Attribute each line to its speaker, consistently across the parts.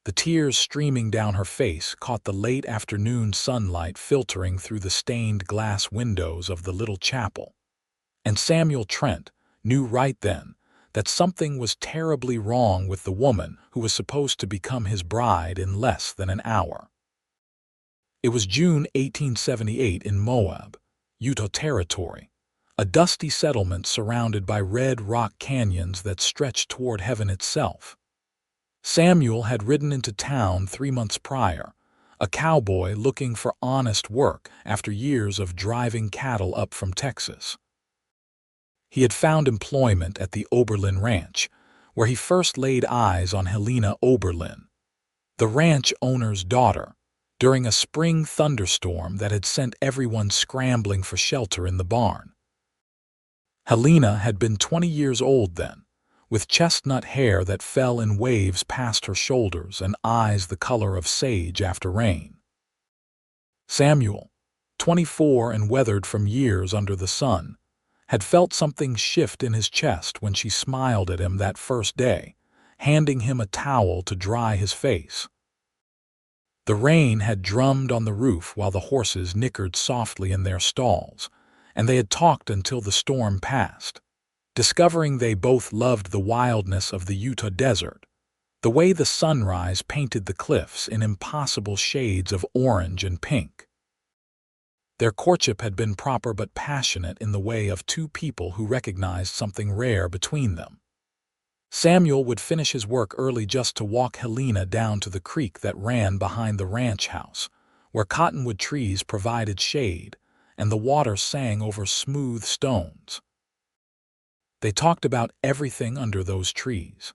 Speaker 1: The tears streaming down her face caught the late afternoon sunlight filtering through the stained glass windows of the little chapel. And Samuel Trent knew right then that something was terribly wrong with the woman who was supposed to become his bride in less than an hour. It was June 1878 in Moab, Utah Territory, a dusty settlement surrounded by red rock canyons that stretched toward heaven itself. Samuel had ridden into town 3 months prior, a cowboy looking for honest work after years of driving cattle up from Texas. He had found employment at the Oberlin Ranch, where he first laid eyes on Helena Oberlin, the ranch owner's daughter, during a spring thunderstorm that had sent everyone scrambling for shelter in the barn. Helena had been 20 years old then, with chestnut hair that fell in waves past her shoulders and eyes the color of sage after rain. Samuel, 24 and weathered from years under the sun, had felt something shift in his chest when she smiled at him that first day, handing him a towel to dry his face. The rain had drummed on the roof while the horses nickered softly in their stalls, and they had talked until the storm passed, discovering they both loved the wildness of the Utah desert, the way the sunrise painted the cliffs in impossible shades of orange and pink. Their courtship had been proper but passionate in the way of two people who recognized something rare between them. Samuel would finish his work early just to walk Helena down to the creek that ran behind the ranch house, where cottonwood trees provided shade and the water sang over smooth stones. They talked about everything under those trees.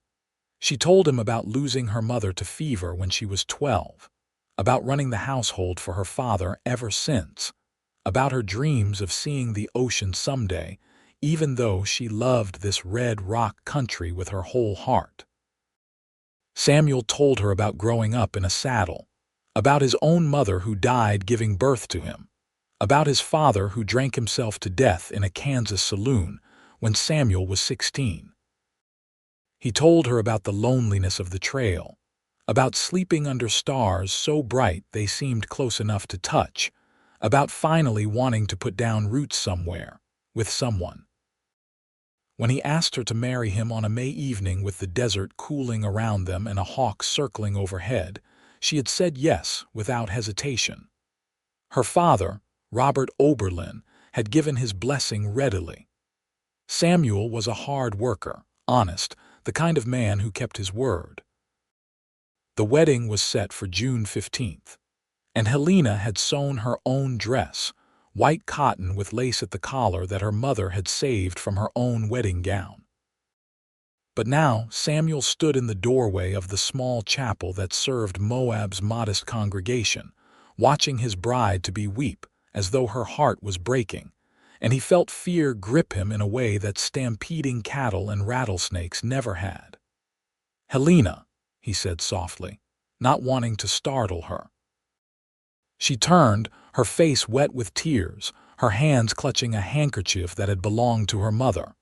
Speaker 1: She told him about losing her mother to fever when she was 12, about running the household for her father ever since, about her dreams of seeing the ocean someday, even though she loved this red rock country with her whole heart. Samuel told her about growing up in a saddle, about his own mother who died giving birth to him, about his father who drank himself to death in a Kansas saloon when Samuel was 16. He told her about the loneliness of the trail, about sleeping under stars so bright they seemed close enough to touch, about finally wanting to put down roots somewhere, with someone. When he asked her to marry him on a May evening with the desert cooling around them and a hawk circling overhead, she had said yes without hesitation. Her father, Robert Oberlin, had given his blessing readily. Samuel was a hard worker, honest, the kind of man who kept his word. The wedding was set for June 15th, and Helena had sewn her own dress, white cotton with lace at the collar that her mother had saved from her own wedding gown. But now Samuel stood in the doorway of the small chapel that served Moab's modest congregation, watching his bride to be weep as though her heart was breaking, and he felt fear grip him in a way that stampeding cattle and rattlesnakes never had. "Helena," he said softly, not wanting to startle her. She turned, her face wet with tears, her hands clutching a handkerchief that had belonged to her mother.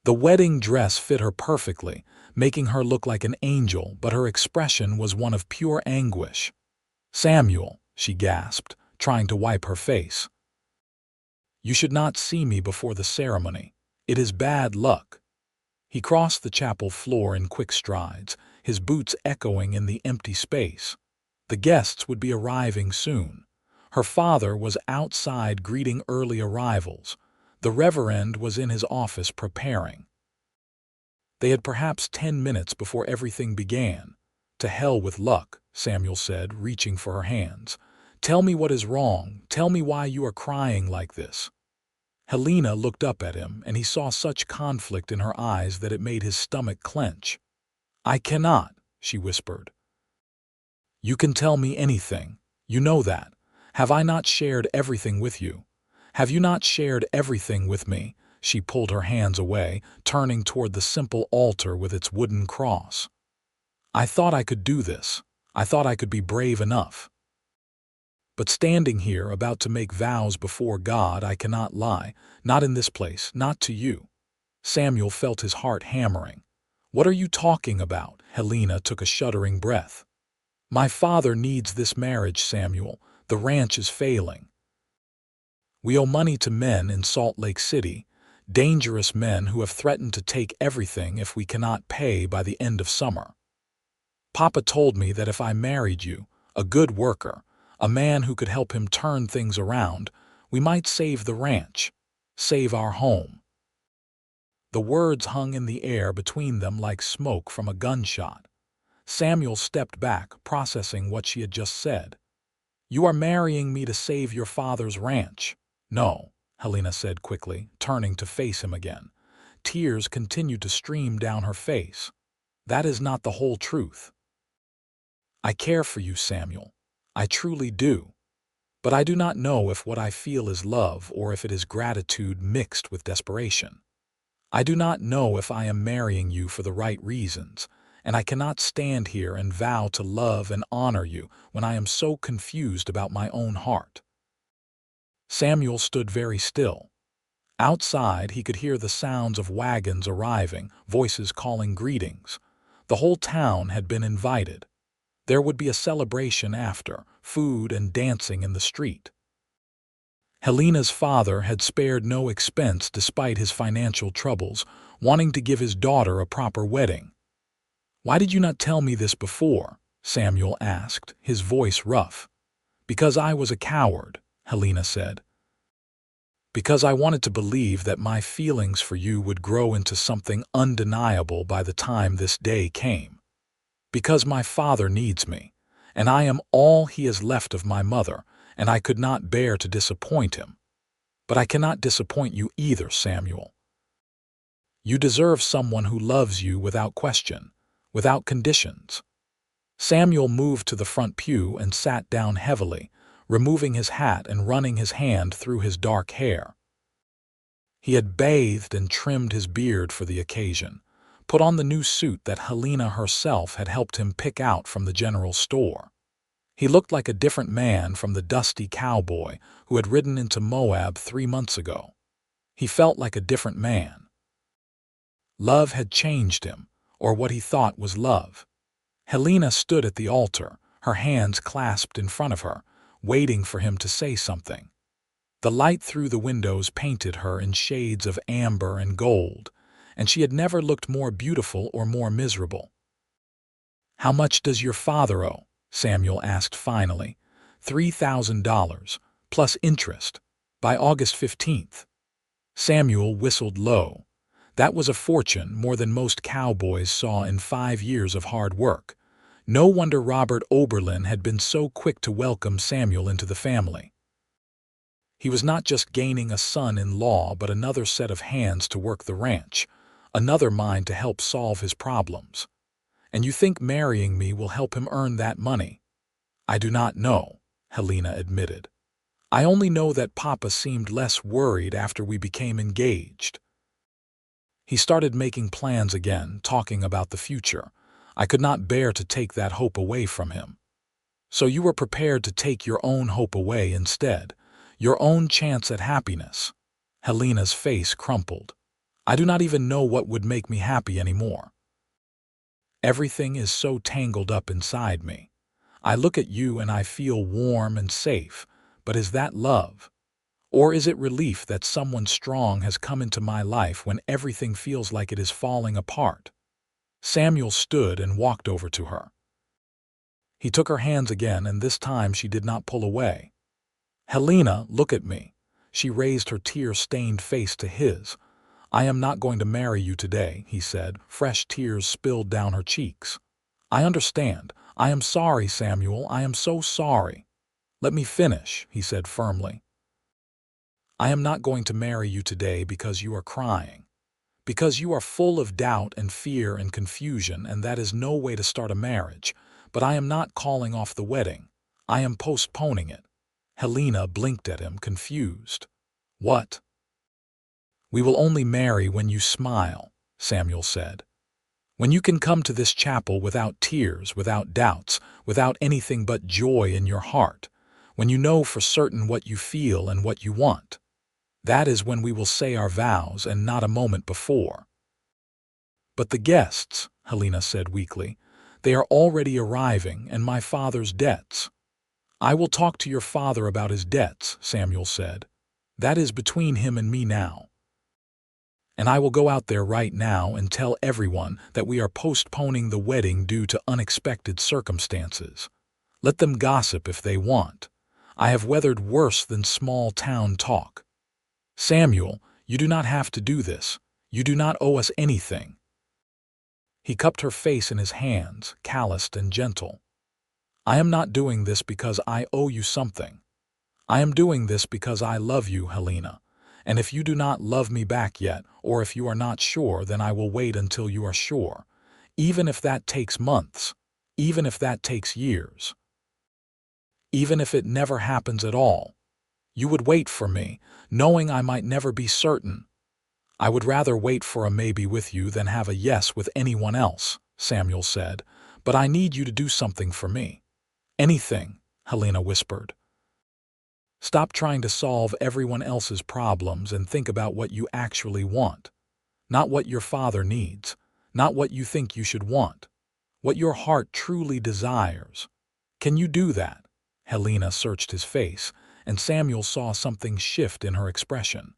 Speaker 1: The wedding dress fit her perfectly, making her look like an angel, but her expression was one of pure anguish. "Samuel," she gasped, trying to wipe her face. "You should not see me before the ceremony. It is bad luck." He crossed the chapel floor in quick strides, his boots echoing in the empty space. The guests would be arriving soon. Her father was outside greeting early arrivals. The Reverend was in his office preparing. They had perhaps 10 minutes before everything began. "To hell with luck," Samuel said, reaching for her hands. "Tell me what is wrong. Tell me why you are crying like this." Helena looked up at him, and he saw such conflict in her eyes that it made his stomach clench. "I cannot," she whispered. "You can tell me anything. You know that. Have I not shared everything with you? Have you not shared everything with me?" She pulled her hands away, turning toward the simple altar with its wooden cross. "I thought I could do this. I thought I could be brave enough. But standing here about to make vows before God, I cannot lie, not in this place, not to you." Samuel felt his heart hammering. "What are you talking about?" Helena took a shuddering breath. My father needs this marriage, Samuel. The ranch is failing. We owe money to men in Salt Lake City, dangerous men who have threatened to take everything if we cannot pay by the end of summer. Papa told me that if I married you, a good worker, a man who could help him turn things around, we might save the ranch, save our home. The words hung in the air between them like smoke from a gunshot. Samuel stepped back, processing what she had just said. You are marrying me to save your father's ranch. No, Helena said quickly, turning to face him again. Tears continued to stream down her face. That is not the whole truth. I care for you, Samuel. I truly do. But I do not know if what I feel is love or if it is gratitude mixed with desperation. I do not know if I am marrying you for the right reasons, and I cannot stand here and vow to love and honor you when I am so confused about my own heart. Samuel stood very still. Outside, he could hear the sounds of wagons arriving, voices calling greetings. The whole town had been invited. There would be a celebration after, food and dancing in the street. Helena's father had spared no expense despite his financial troubles, wanting to give his daughter a proper wedding. Why did you not tell me this before? Samuel asked, his voice rough. Because I was a coward, Helena said. Because I wanted to believe that my feelings for you would grow into something undeniable by the time this day came. Because my father needs me, and I am all he has left of my mother, and I could not bear to disappoint him. But I cannot disappoint you either, Samuel. You deserve someone who loves you without question, without conditions. Samuel moved to the front pew and sat down heavily, removing his hat and running his hand through his dark hair. He had bathed and trimmed his beard for the occasion, put on the new suit that Helena herself had helped him pick out from the general store. He looked like a different man from the dusty cowboy who had ridden into Moab 3 months ago. He felt like a different man. Love had changed him, or what he thought was love. Helena stood at the altar, her hands clasped in front of her, waiting for him to say something. The light through the windows painted her in shades of amber and gold, and she had never looked more beautiful or more miserable. How much does your father owe? Samuel asked finally. $3,000, plus interest, by August 15th. Samuel whistled low. That was a fortune, more than most cowboys saw in 5 years of hard work. No wonder Robert Oberlin had been so quick to welcome Samuel into the family. He was not just gaining a son-in-law, but another set of hands to work the ranch, another mind to help solve his problems. And you think marrying me will help him earn that money? I do not know, Helena admitted. I only know that Papa seemed less worried after we became engaged. He started making plans again, talking about the future. I could not bear to take that hope away from him. So you were prepared to take your own hope away instead, your own chance at happiness. Helena's face crumpled. I do not even know what would make me happy anymore. Everything is so tangled up inside me. I look at you and I feel warm and safe, but is that love? Or is it relief that someone strong has come into my life when everything feels like it is falling apart? Samuel stood and walked over to her. He took her hands again, and this time she did not pull away. Helena, look at me. She raised her tear-stained face to his. I am not going to marry you today, he said. Fresh tears spilled down her cheeks. I understand. I am sorry, Samuel. I am so sorry. Let me finish, he said firmly. I am not going to marry you today because you are crying. Because you are full of doubt and fear and confusion, and that is no way to start a marriage. But I am not calling off the wedding. I am postponing it. Helena blinked at him, confused. What? We will only marry when you smile, Samuel said. When you can come to this chapel without tears, without doubts, without anything but joy in your heart. When you know for certain what you feel and what you want. That is when we will say our vows, and not a moment before. But the guests, Helena said weakly, They are already arriving, and my father's debts. I will talk to your father about his debts, Samuel said. That is between him and me now. And I will go out there right now and tell everyone that we are postponing the wedding due to unexpected circumstances. Let them gossip if they want. I have weathered worse than small-town talk. Samuel, you do not have to do this. You do not owe us anything. He cupped her face in his hands, calloused and gentle. I am not doing this because I owe you something. I am doing this because I love you, Helena. And if you do not love me back yet, or if you are not sure, then I will wait until you are sure. Even if that takes months. Even if that takes years. Even if it never happens at all. You would wait for me, knowing I might never be certain. I would rather wait for a maybe with you than have a yes with anyone else, Samuel said. But I need you to do something for me. Anything, Helena whispered. Stop trying to solve everyone else's problems and think about what you actually want. Not what your father needs, not what you think you should want. What your heart truly desires. Can you do that? Helena searched his face, and Samuel saw something shift in her expression.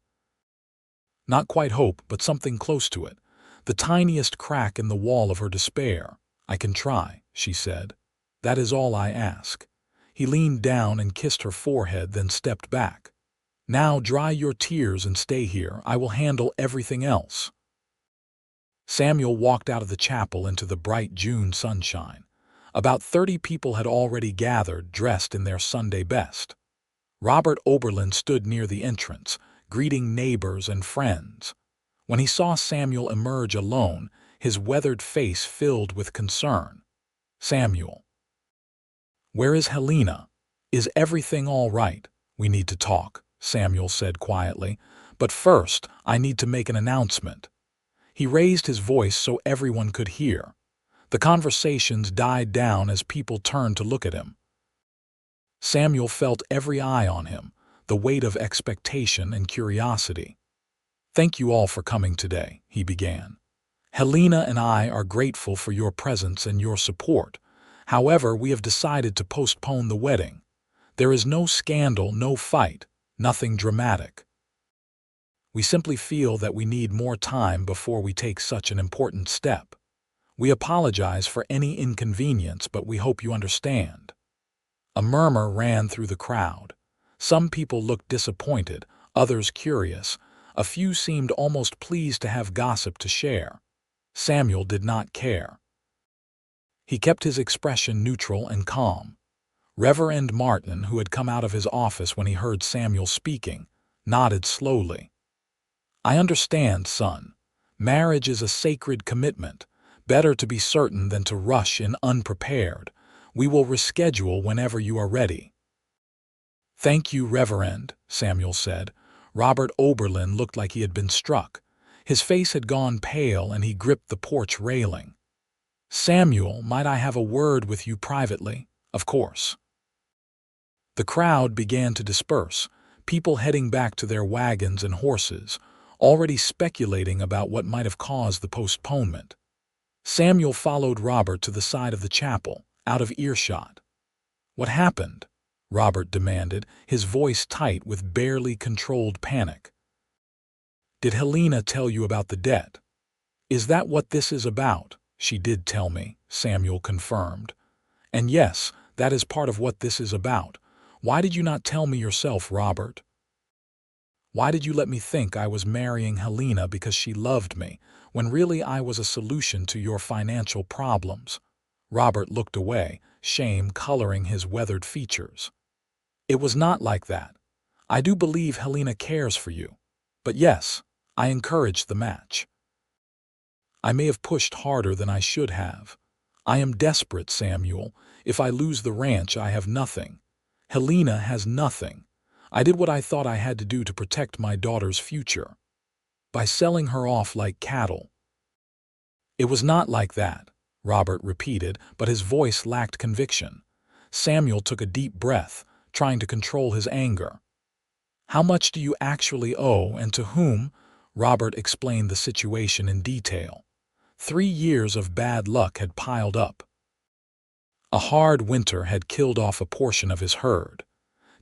Speaker 1: Not quite hope, but something close to it. The tiniest crack in the wall of her despair. I can try, she said. That is all I ask. He leaned down and kissed her forehead, then stepped back. Now dry your tears and stay here. I will handle everything else. Samuel walked out of the chapel into the bright June sunshine. About 30 people had already gathered, dressed in their Sunday best. Robert Oberlin stood near the entrance, greeting neighbors and friends. When he saw Samuel emerge alone, his weathered face filled with concern. Samuel. Where is Helena? Is everything all right? We need to talk, Samuel said quietly. But first, I need to make an announcement. He raised his voice so everyone could hear. The conversations died down as people turned to look at him. Samuel felt every eye on him, the weight of expectation and curiosity. Thank you all for coming today, he began. Helena and I are grateful for your presence and your support. However, we have decided to postpone the wedding. There is no scandal, no fight, nothing dramatic. We simply feel that we need more time before we take such an important step. We apologize for any inconvenience, but we hope you understand. A murmur ran through the crowd. Some people looked disappointed, others curious. A few seemed almost pleased to have gossip to share. Samuel did not care. He kept his expression neutral and calm. Reverend Martin, who had come out of his office when he heard Samuel speaking, nodded slowly. I understand, son. Marriage is a sacred commitment. Better to be certain than to rush in unprepared. We will reschedule whenever you are ready. Thank you, Reverend, Samuel said. Robert Oberlin looked like he had been struck. His face had gone pale and he gripped the porch railing. Samuel, might I have a word with you privately? Of course. The crowd began to disperse, people heading back to their wagons and horses, already speculating about what might have caused the postponement. Samuel followed Robert to the side of the chapel, out of earshot. What happened? Robert demanded, his voice tight with barely controlled panic. Did Helena tell you about the debt? Is that what this is about? She did tell me, Samuel confirmed. And yes, that is part of what this is about. Why did you not tell me yourself, Robert? Why did you let me think I was marrying Helena because she loved me, when really I was a solution to your financial problems? Robert looked away, shame coloring his weathered features. It was not like that. I do believe Helena cares for you. But yes, I encouraged the match. I may have pushed harder than I should have. I am desperate, Samuel. If I lose the ranch, I have nothing. Helena has nothing. I did what I thought I had to do to protect my daughter's future. By selling her off like cattle. It was not like that, Robert repeated, but his voice lacked conviction. Samuel took a deep breath, trying to control his anger. How much do you actually owe, and to whom? Robert explained the situation in detail. 3 years of bad luck had piled up. A hard winter had killed off a portion of his herd.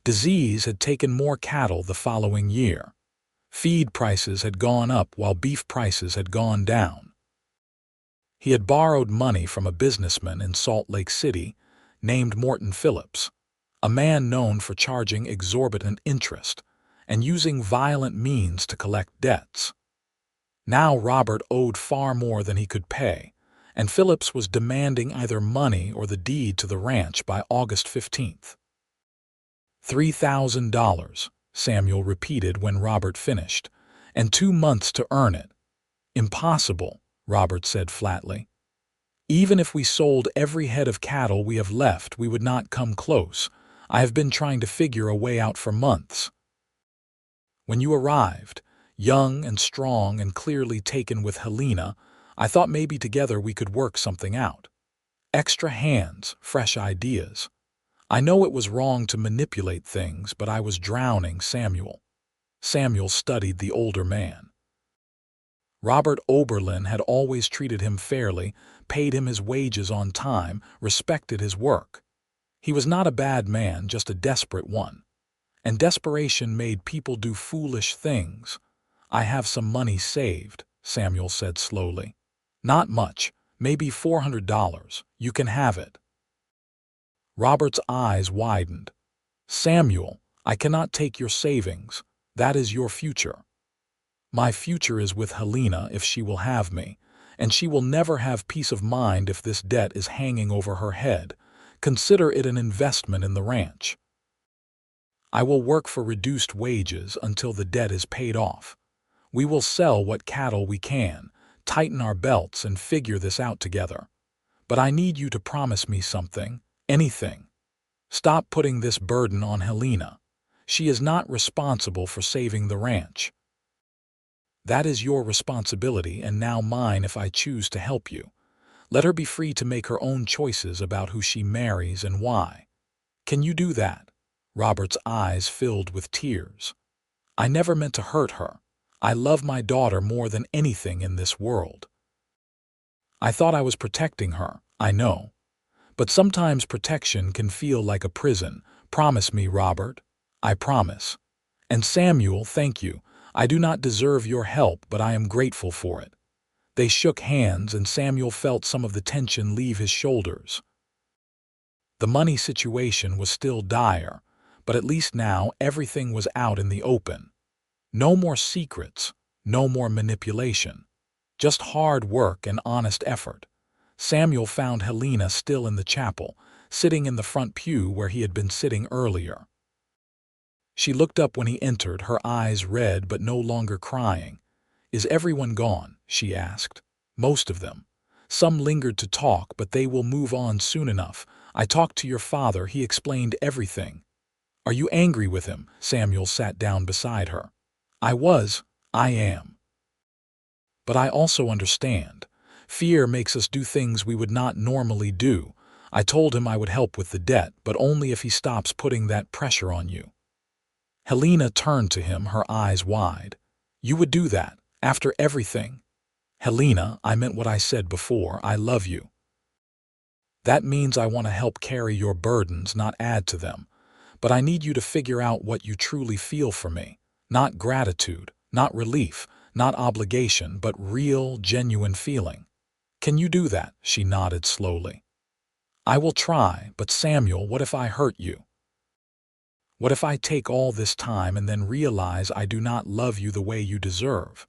Speaker 1: Disease had taken more cattle the following year. Feed prices had gone up while beef prices had gone down. He had borrowed money from a businessman in Salt Lake City named Morton Phillips, a man known for charging exorbitant interest and using violent means to collect debts. Now Robert owed far more than he could pay, and Phillips was demanding either money or the deed to the ranch by August 15th. $3,000, Samuel repeated when Robert finished, and 2 months to earn it. Impossible, Robert said flatly. Even if we sold every head of cattle we have left, we would not come close. I have been trying to figure a way out for months. When you arrived, young and strong and clearly taken with Helena, I thought maybe together we could work something out. Extra hands, fresh ideas. I know it was wrong to manipulate things, but I was drowning Samuel. Samuel studied the older man. Robert Oberlin had always treated him fairly, paid him his wages on time, respected his work. He was not a bad man, just a desperate one. And desperation made people do foolish things. I have some money saved, Samuel said slowly. Not much, maybe $400. You can have it. Robert's eyes widened. Samuel, I cannot take your savings. That is your future. My future is with Helena if she will have me, and she will never have peace of mind if this debt is hanging over her head. Consider it an investment in the ranch. I will work for reduced wages until the debt is paid off. We will sell what cattle we can, tighten our belts, and figure this out together. But I need you to promise me something, anything. Stop putting this burden on Helena. She is not responsible for saving the ranch. That is your responsibility and now mine if I choose to help you. Let her be free to make her own choices about who she marries and why. Can you do that? Robert's eyes filled with tears. I never meant to hurt her. I love my daughter more than anything in this world. I thought I was protecting her, I know. But sometimes protection can feel like a prison. Promise me, Robert. I promise. And Samuel, thank you. I do not deserve your help, but I am grateful for it. They shook hands, and Samuel felt some of the tension leave his shoulders. The money situation was still dire, but at least now everything was out in the open. No more secrets, no more manipulation. Just hard work and honest effort. Samuel found Helena still in the chapel, sitting in the front pew where he had been sitting earlier. She looked up when he entered, her eyes red but no longer crying. Is everyone gone? She asked. Most of them. Some lingered to talk, but they will move on soon enough. I talked to your father, he explained everything. Are you angry with him? Samuel sat down beside her. I am. But I also understand. Fear makes us do things we would not normally do. I told him I would help with the debt, but only if he stops putting that pressure on you. Helena turned to him, her eyes wide. You would do that, after everything? Helena, I meant what I said before. I love you. That means I want to help carry your burdens, not add to them. But I need you to figure out what you truly feel for me. Not gratitude, not relief, not obligation, but real, genuine feeling. Can you do that? She nodded slowly. I will try, but Samuel, what if I hurt you? What if I take all this time and then realize I do not love you the way you deserve?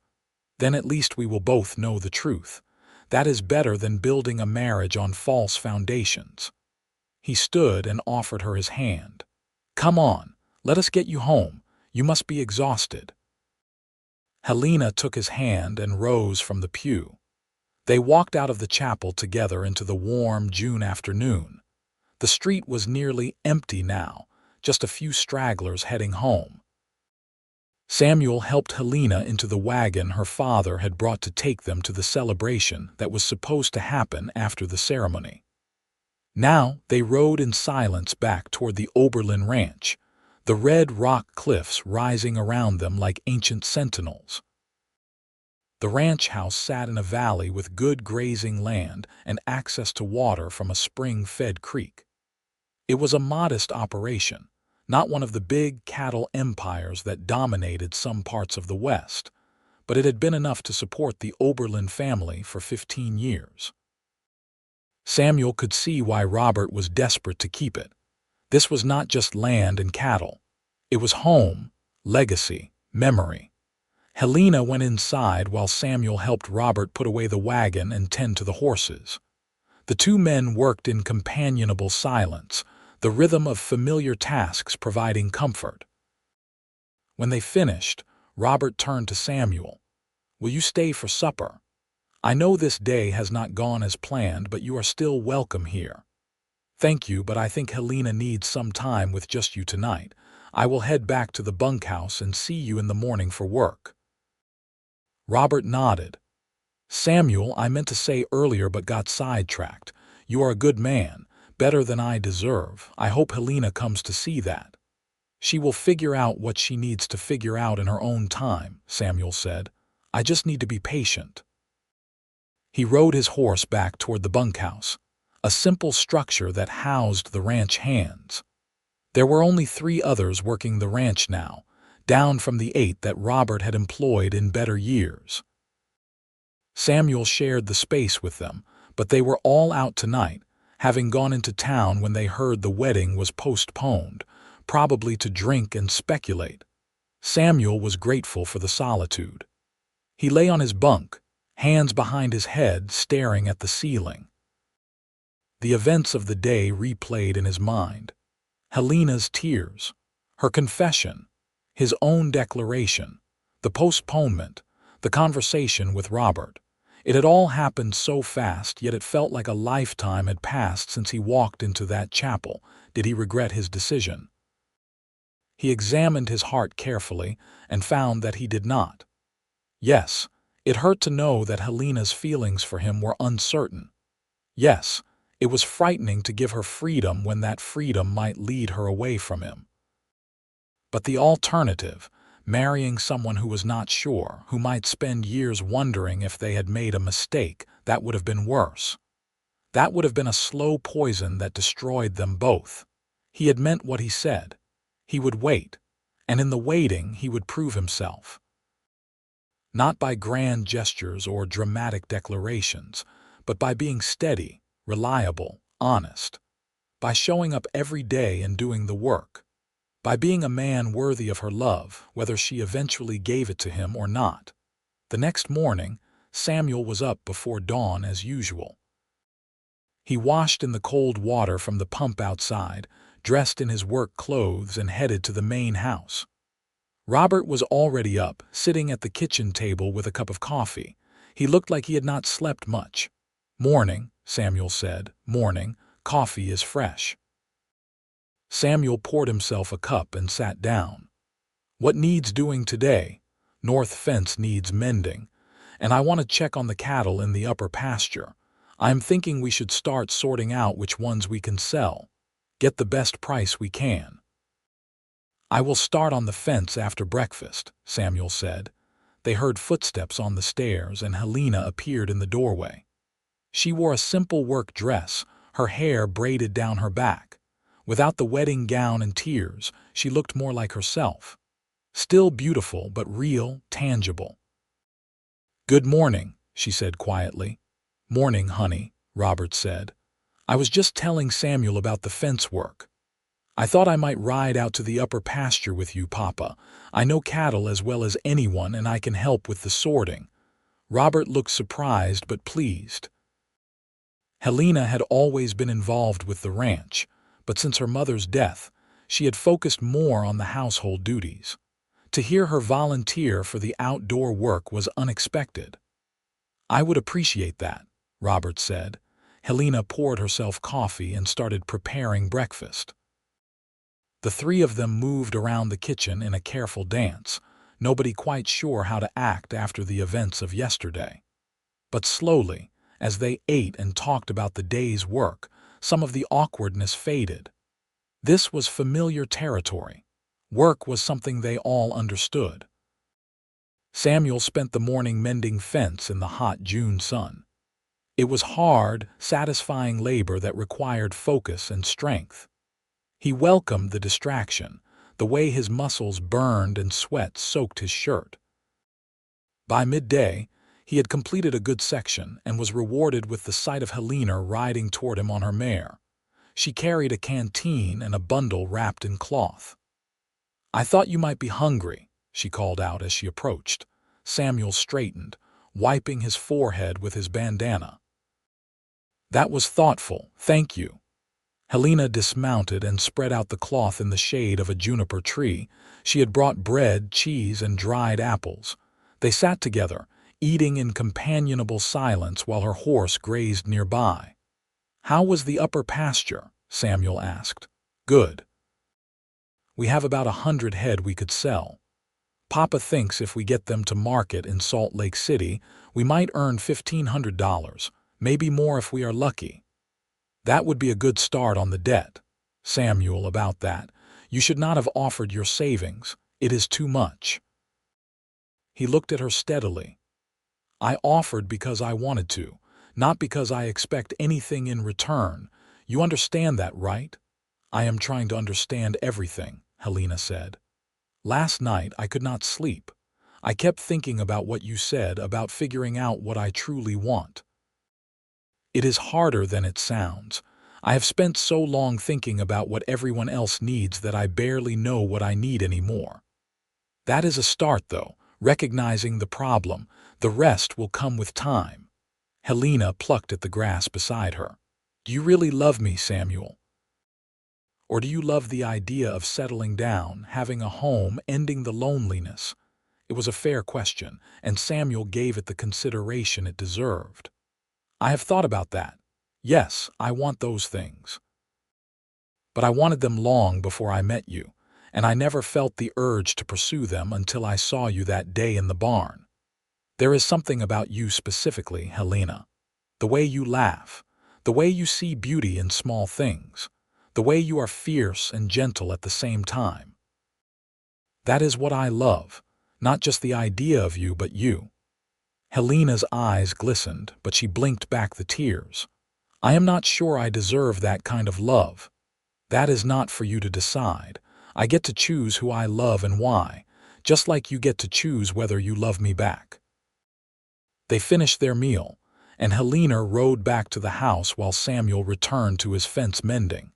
Speaker 1: Then at least we will both know the truth. That is better than building a marriage on false foundations. He stood and offered her his hand. Come on, let us get you home. You must be exhausted. Helena took his hand and rose from the pew. They walked out of the chapel together into the warm June afternoon. The street was nearly empty now, just a few stragglers heading home. Samuel helped Helena into the wagon her father had brought to take them to the celebration that was supposed to happen after the ceremony. Now they rode in silence back toward the Oberlin ranch, the red rock cliffs rising around them like ancient sentinels. The ranch house sat in a valley with good grazing land and access to water from a spring-fed creek. It was a modest operation, not one of the big cattle empires that dominated some parts of the West, but it had been enough to support the Oberlin family for 15 years. Samuel could see why Robert was desperate to keep it. This was not just land and cattle. It was home, legacy, memory. Helena went inside while Samuel helped Robert put away the wagon and tend to the horses. The two men worked in companionable silence, the rhythm of familiar tasks providing comfort. When they finished, Robert turned to Samuel. "Will you stay for supper? I know this day has not gone as planned, but you are still welcome here." "Thank you, but I think Helena needs some time with just you tonight. I will head back to the bunkhouse and see you in the morning for work." Robert nodded. "Samuel, I meant to say earlier but got sidetracked. You are a good man, better than I deserve. I hope Helena comes to see that." "She will figure out what she needs to figure out in her own time," Samuel said. "I just need to be patient." He rode his horse back toward the bunkhouse, a simple structure that housed the ranch hands. There were only 3 others working the ranch now, down from the 8 that Robert had employed in better years. Samuel shared the space with them, but they were all out tonight, having gone into town when they heard the wedding was postponed, probably to drink and speculate. Samuel was grateful for the solitude. He lay on his bunk, hands behind his head, staring at the ceiling. The events of the day replayed in his mind. Helena's tears, her confession, his own declaration, the postponement, the conversation with Robert. It had all happened so fast, yet it felt like a lifetime had passed since he walked into that chapel. Did he regret his decision? He examined his heart carefully and found that he did not. Yes, it hurt to know that Helena's feelings for him were uncertain. Yes, it was frightening to give her freedom when that freedom might lead her away from him. But the alternative, marrying someone who was not sure, who might spend years wondering if they had made a mistake, that would have been worse. That would have been a slow poison that destroyed them both. He had meant what he said. He would wait, and in the waiting he would prove himself. Not by grand gestures or dramatic declarations, but by being steady, reliable, honest. By showing up every day and doing the work. By being a man worthy of her love, whether she eventually gave it to him or not. The next morning, Samuel was up before dawn as usual. He washed in the cold water from the pump outside, dressed in his work clothes, and headed to the main house. Robert was already up, sitting at the kitchen table with a cup of coffee. He looked like he had not slept much. "Morning," Samuel said. "Morning. Coffee is fresh." Samuel poured himself a cup and sat down. "What needs doing today? North fence needs mending, and I want to check on the cattle in the upper pasture. I'm thinking we should start sorting out which ones we can sell. Get the best price we can." "I will start on the fence after breakfast," Samuel said. They heard footsteps on the stairs, and Helena appeared in the doorway. She wore a simple work dress, her hair braided down her back. Without the wedding gown and tears, she looked more like herself. Still beautiful, but real, tangible. "Good morning," she said quietly. "Morning, honey," Robert said. "I was just telling Samuel about the fence work. I thought I might ride out to the upper pasture with you, Papa. I know cattle as well as anyone, and I can help with the sorting." Robert looked surprised but pleased. Helena had always been involved with the ranch, but since her mother's death, she had focused more on the household duties. To hear her volunteer for the outdoor work was unexpected. "I would appreciate that," Robert said. Helena poured herself coffee and started preparing breakfast. The 3 of them moved around the kitchen in a careful dance, nobody quite sure how to act after the events of yesterday. But slowly, as they ate and talked about the day's work, some of the awkwardness faded. This was familiar territory. Work was something they all understood. Samuel spent the morning mending fence in the hot June sun. It was hard, satisfying labor that required focus and strength. He welcomed the distraction, the way his muscles burned and sweat soaked his shirt. By midday, he had completed a good section and was rewarded with the sight of Helena riding toward him on her mare. She carried a canteen and a bundle wrapped in cloth. "I thought you might be hungry," she called out as she approached. Samuel straightened, wiping his forehead with his bandana. "That was thoughtful, thank you." Helena dismounted and spread out the cloth in the shade of a juniper tree. She had brought bread, cheese, and dried apples. They sat together, eating in companionable silence while her horse grazed nearby. "How was the upper pasture?" Samuel asked. "Good. We have about 100 head we could sell. Papa thinks if we get them to market in Salt Lake City, we might earn $1,500, maybe more if we are lucky. That would be a good start on the debt." "Samuel, about that. You should not have offered your savings. It is too much." He looked at her steadily. "I offered because I wanted to, not because I expect anything in return. You understand that, right?" "I am trying to understand everything," Helena said. "Last night I could not sleep. I kept thinking about what you said, about figuring out what I truly want. It is harder than it sounds. I have spent so long thinking about what everyone else needs that I barely know what I need anymore. That is a start, though, recognizing the problem. The rest will come with time." Helena plucked at the grass beside her. "Do you really love me, Samuel? Or do you love the idea of settling down, having a home, ending the loneliness?" It was a fair question, and Samuel gave it the consideration it deserved. "I have thought about that. Yes, I want those things. But I wanted them long before I met you, and I never felt the urge to pursue them until I saw you that day in the barn. There is something about you specifically, Helena. The way you laugh, the way you see beauty in small things, the way you are fierce and gentle at the same time. That is what I love, not just the idea of you, but you." Helena's eyes glistened, but she blinked back the tears. "I am not sure I deserve that kind of love. That is not for you to decide. I get to choose who I love and why, just like you get to choose whether you love me back." They finished their meal, and Helena rode back to the house while Samuel returned to his fence mending.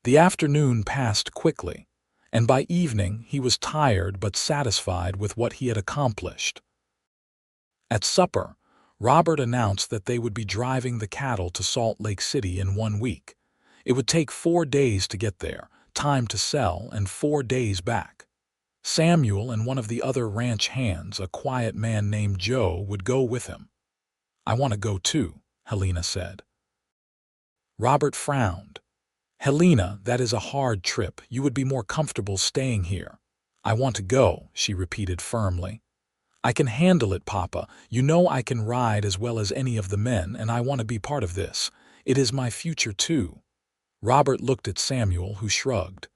Speaker 1: The afternoon passed quickly, and by evening he was tired but satisfied with what he had accomplished. At supper, Robert announced that they would be driving the cattle to Salt Lake City in 1 week. It would take 4 days to get there, time to sell, and 4 days back. Samuel and one of the other ranch hands, a quiet man named Joe, would go with him. "I want to go too," Helena said. Robert frowned. "Helena, that is a hard trip. You would be more comfortable staying here." "I want to go," she repeated firmly. "I can handle it, Papa. You know I can ride as well as any of the men, and I want to be part of this. It is my future, too." Robert looked at Samuel, who shrugged.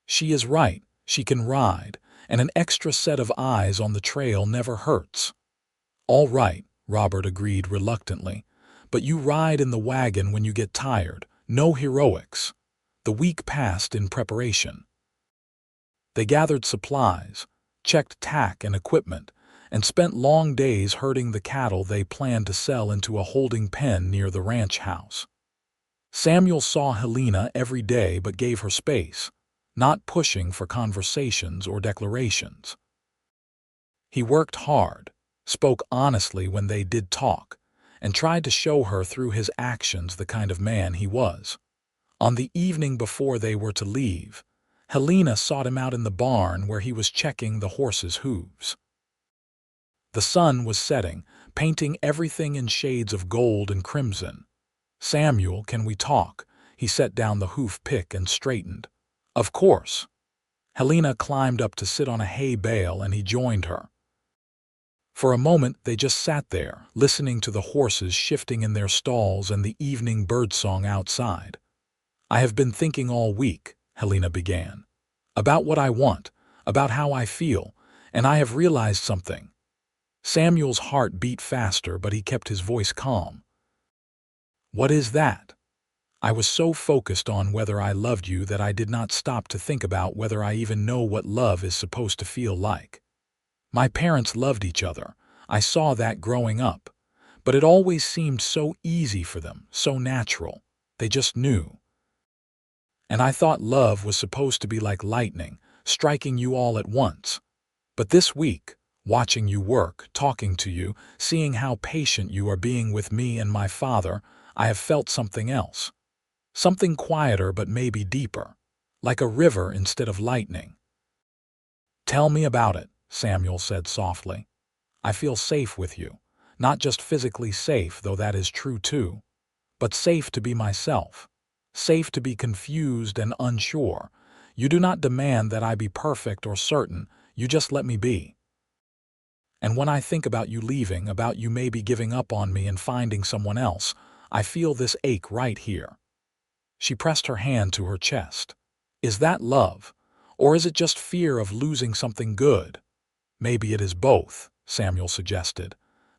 Speaker 1: "She is right. She can ride, and an extra set of eyes on the trail never hurts." "All right," Robert agreed reluctantly. "But you ride in the wagon when you get tired. No heroics." The week passed in preparation. They gathered supplies, checked tack and equipment, and spent long days herding the cattle they planned to sell into a holding pen near the ranch house. Samuel saw Helena every day but gave her space, not pushing for conversations or declarations. He worked hard, spoke honestly when they did talk, and tried to show her through his actions the kind of man he was. On the evening before they were to leave, Helena sought him out in the barn where he was checking the horses' hooves. The sun was setting, painting everything in shades of gold and crimson. "Samuel, can we talk?" He set down the hoof pick and straightened. "Of course." Helena climbed up to sit on a hay bale and he joined her. For a moment they just sat there, listening to the horses shifting in their stalls and the evening birdsong outside. "I have been thinking all week," Helena began, "about what I want, about how I feel, And I have realized something." Samuel's heart beat faster, but he kept his voice calm. "What is that?" "I was so focused on whether I loved you that I did not stop to think about whether I even know what love is supposed to feel like. My parents loved each other. I saw that growing up. But it always seemed so easy for them, so natural. They just knew. And I thought love was supposed to be like lightning, striking you all at once. But this week, watching you work, talking to you, seeing how patient you are being with me and my father, I have felt something else. Something quieter but maybe deeper. Like a river instead of lightning." "Tell me about it," Samuel said softly. "I feel safe with you. Not just physically safe, though that is true too, but safe to be myself. Safe to be confused and unsure. You do not demand that I be perfect or certain, you just let me be. And when I think about you leaving, about you maybe giving up on me and finding someone else, I feel this ache right here." She pressed her hand to her chest. "Is that love? Or is it just fear of losing something good?" "Maybe it is both," Samuel suggested.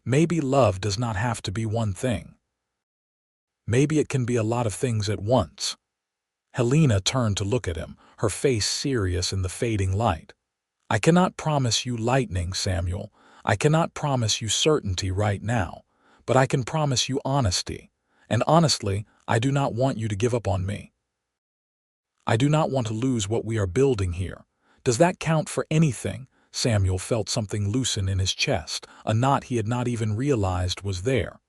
Speaker 1: "Maybe love does not have to be one thing. Maybe it can be a lot of things at once." Helena turned to look at him, her face serious in the fading light. "I cannot promise you lightning, Samuel. I cannot promise you certainty right now. But I can promise you honesty. And honestly, I do not want you to give up on me. I do not want to lose what we are building here. Does that count for anything?" Samuel felt something loosen in his chest, a knot he had not even realized was there.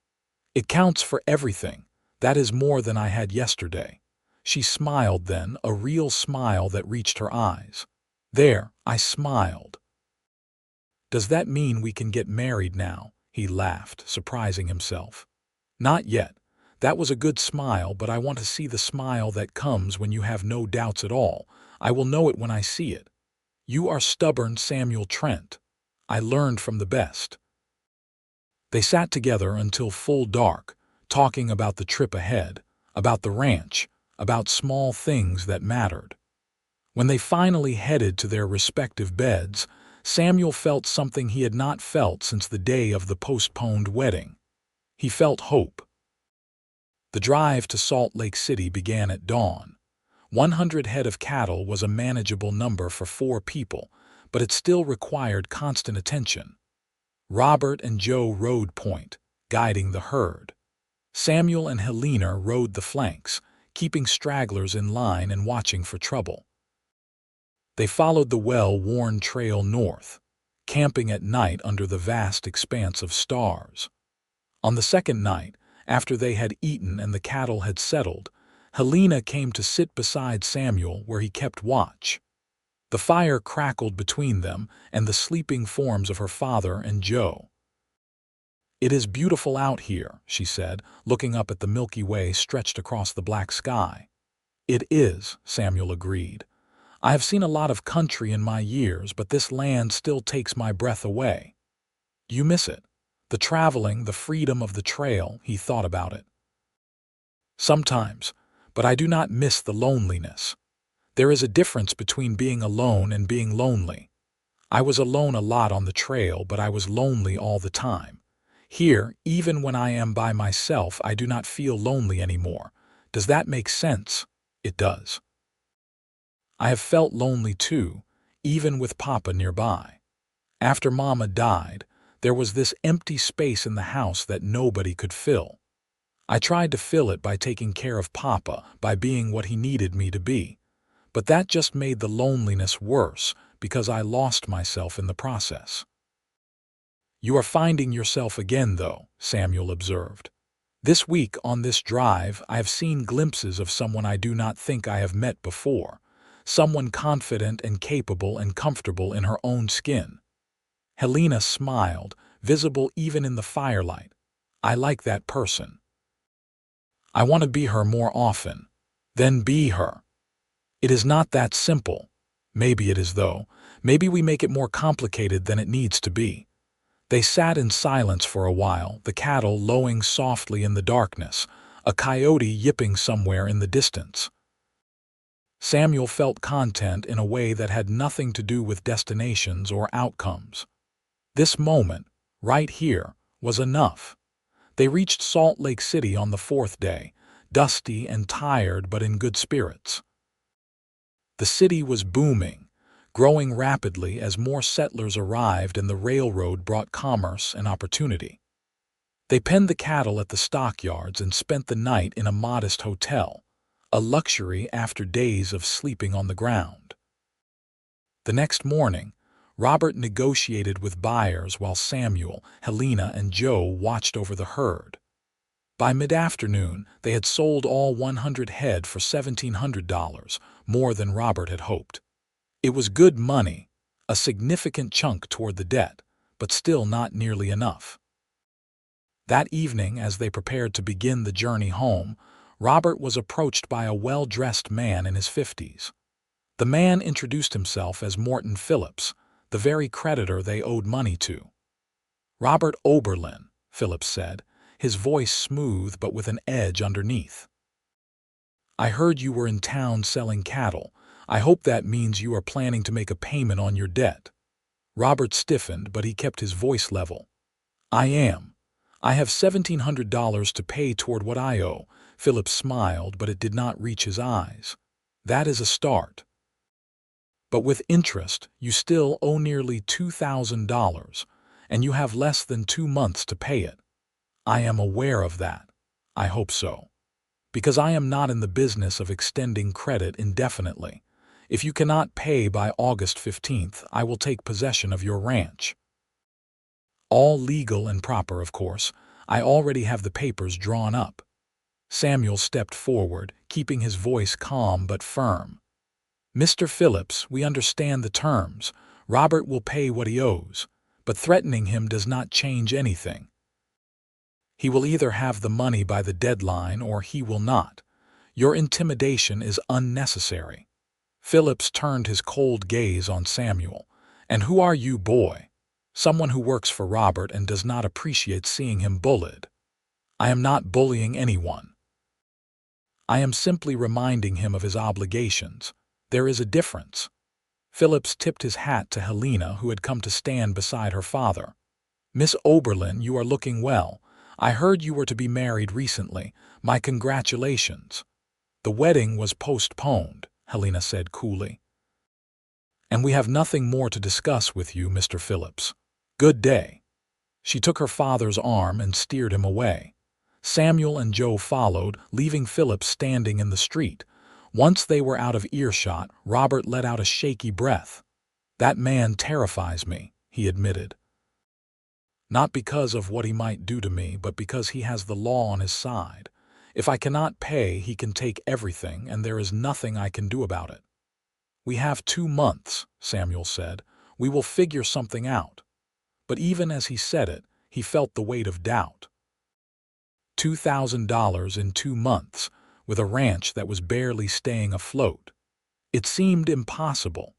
Speaker 1: "It counts for everything. That is more than I had yesterday." She smiled then, a real smile that reached her eyes. "There, I smiled." "Does that mean we can get married now?" He laughed, surprising himself. "Not yet. That was a good smile, but I want to see the smile that comes when you have no doubts at all. I will know it when I see it. You are stubborn, Samuel Trent. I learned from the best." They sat together until full dark, talking about the trip ahead, about the ranch, about small things that mattered. When they finally headed to their respective beds, Samuel felt something he had not felt since the day of the postponed wedding. He felt hope. The drive to Salt Lake City began at dawn. 100 head of cattle was a manageable number for 4 people, but it still required constant attention. Robert and Joe rode point, guiding the herd. Samuel and Helena rode the flanks, keeping stragglers in line and watching for trouble. They followed the well-worn trail north, camping at night under the vast expanse of stars. On the second night, after they had eaten and the cattle had settled, Helena came to sit beside Samuel where he kept watch. The fire crackled between them and the sleeping forms of her father and Joe. "It is beautiful out here," she said, looking up at the Milky Way stretched across the black sky. "It is," Samuel agreed. "I have seen a lot of country in my years, but this land still takes my breath away." "Do you miss it? The traveling, the freedom of the trail," he thought about it. "Sometimes, but I do not miss the loneliness. There is a difference between being alone and being lonely. I was alone a lot on the trail, but I was lonely all the time. Here, even when I am by myself, I do not feel lonely anymore. Does that make sense?" "It does. I have felt lonely too, even with Papa nearby. After Mama died, there was this empty space in the house that nobody could fill. I tried to fill it by taking care of Papa, by being what he needed me to be. But that just made the loneliness worse because I lost myself in the process." "You are finding yourself again, though," Samuel observed. "This week on this drive, I have seen glimpses of someone I do not think I have met before, someone confident and capable and comfortable in her own skin." Helena smiled, visible even in the firelight. "I like that person. I want to be her more often." "Then be her." "It is not that simple." "Maybe it is, though. Maybe we make it more complicated than it needs to be." They sat in silence for a while, the cattle lowing softly in the darkness, a coyote yipping somewhere in the distance. Samuel felt content in a way that had nothing to do with destinations or outcomes. This moment, right here, was enough. They reached Salt Lake City on the fourth day, dusty and tired but in good spirits. The city was booming, growing rapidly as more settlers arrived and the railroad brought commerce and opportunity. They penned the cattle at the stockyards and spent the night in a modest hotel, a luxury after days of sleeping on the ground. The next morning, Robert negotiated with buyers while Samuel, Helena, and Joe watched over the herd. By mid-afternoon, they had sold all 100 head for $1,700, more than Robert had hoped. It was good money, a significant chunk toward the debt, but still not nearly enough. That evening, as they prepared to begin the journey home, Robert was approached by a well-dressed man in his 50s. The man introduced himself as Morton Phillips, the very creditor they owed money to. "Robert Oberlin," Phillips said, his voice smooth but with an edge underneath. "I heard you were in town selling cattle. I hope that means you are planning to make a payment on your debt." Robert stiffened, but he kept his voice level. "I am. I have $1,700 to pay toward what I owe." Phillips smiled, but it did not reach his eyes. "That is a start. But with interest, you still owe nearly $2,000, and you have less than 2 months to pay it." "I am aware of that. I hope so. Because I am not in the business of extending credit indefinitely. If you cannot pay by August 15th, I will take possession of your ranch. All legal and proper, of course. I already have the papers drawn up." Samuel stepped forward, keeping his voice calm but firm. "Mr. Phillips, we understand the terms. Robert will pay what he owes, but threatening him does not change anything. He will either have the money by the deadline or he will not. Your intimidation is unnecessary." Phillips turned his cold gaze on Samuel. "And who are you, boy?" "Someone who works for Robert and does not appreciate seeing him bullied." "I am not bullying anyone. I am simply reminding him of his obligations. There is a difference." Phillips tipped his hat to Helena, who had come to stand beside her father. "Miss Oberlin, you are looking well. I heard you were to be married recently. My congratulations." "The wedding was postponed," Helena said coolly. "And we have nothing more to discuss with you, Mr. Phillips. Good day." She took her father's arm and steered him away. Samuel and Joe followed, leaving Phillips standing in the street. Once they were out of earshot, Robert let out a shaky breath. "That man terrifies me," he admitted. "Not because of what he might do to me, but because he has the law on his side. If I cannot pay, he can take everything, and there is nothing I can do about it." "We have 2 months," Samuel said. "We will figure something out." But even as he said it, he felt the weight of doubt. $2,000 in 2 months, with a ranch that was barely staying afloat. It seemed impossible.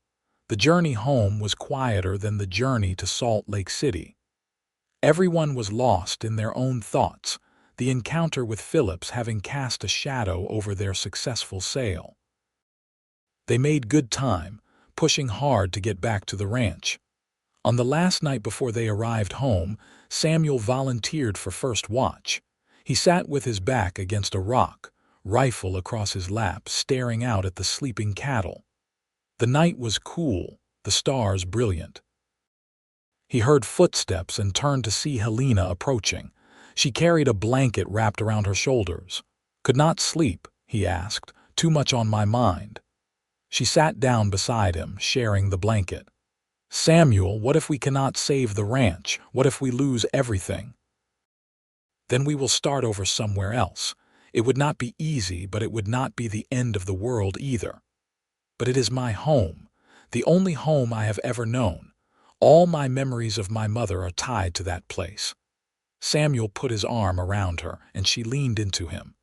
Speaker 1: The journey home was quieter than the journey to Salt Lake City. Everyone was lost in their own thoughts, the encounter with Phillips having cast a shadow over their successful sale. They made good time, pushing hard to get back to the ranch. On the last night before they arrived home, Samuel volunteered for first watch. He sat with his back against a rock, rifle across his lap, staring out at the sleeping cattle. The night was cool, the stars brilliant. He heard footsteps and turned to see Helena approaching. She carried a blanket wrapped around her shoulders. "Could not sleep?" he asked. "Too much on my mind." She sat down beside him, sharing the blanket. "Samuel, what if we cannot save the ranch? What if we lose everything?" "Then we will start over somewhere else. It would not be easy, but it would not be the end of the world either." "But it is my home, the only home I have ever known. All my memories of my mother are tied to that place." Samuel put his arm around her, and she leaned into him.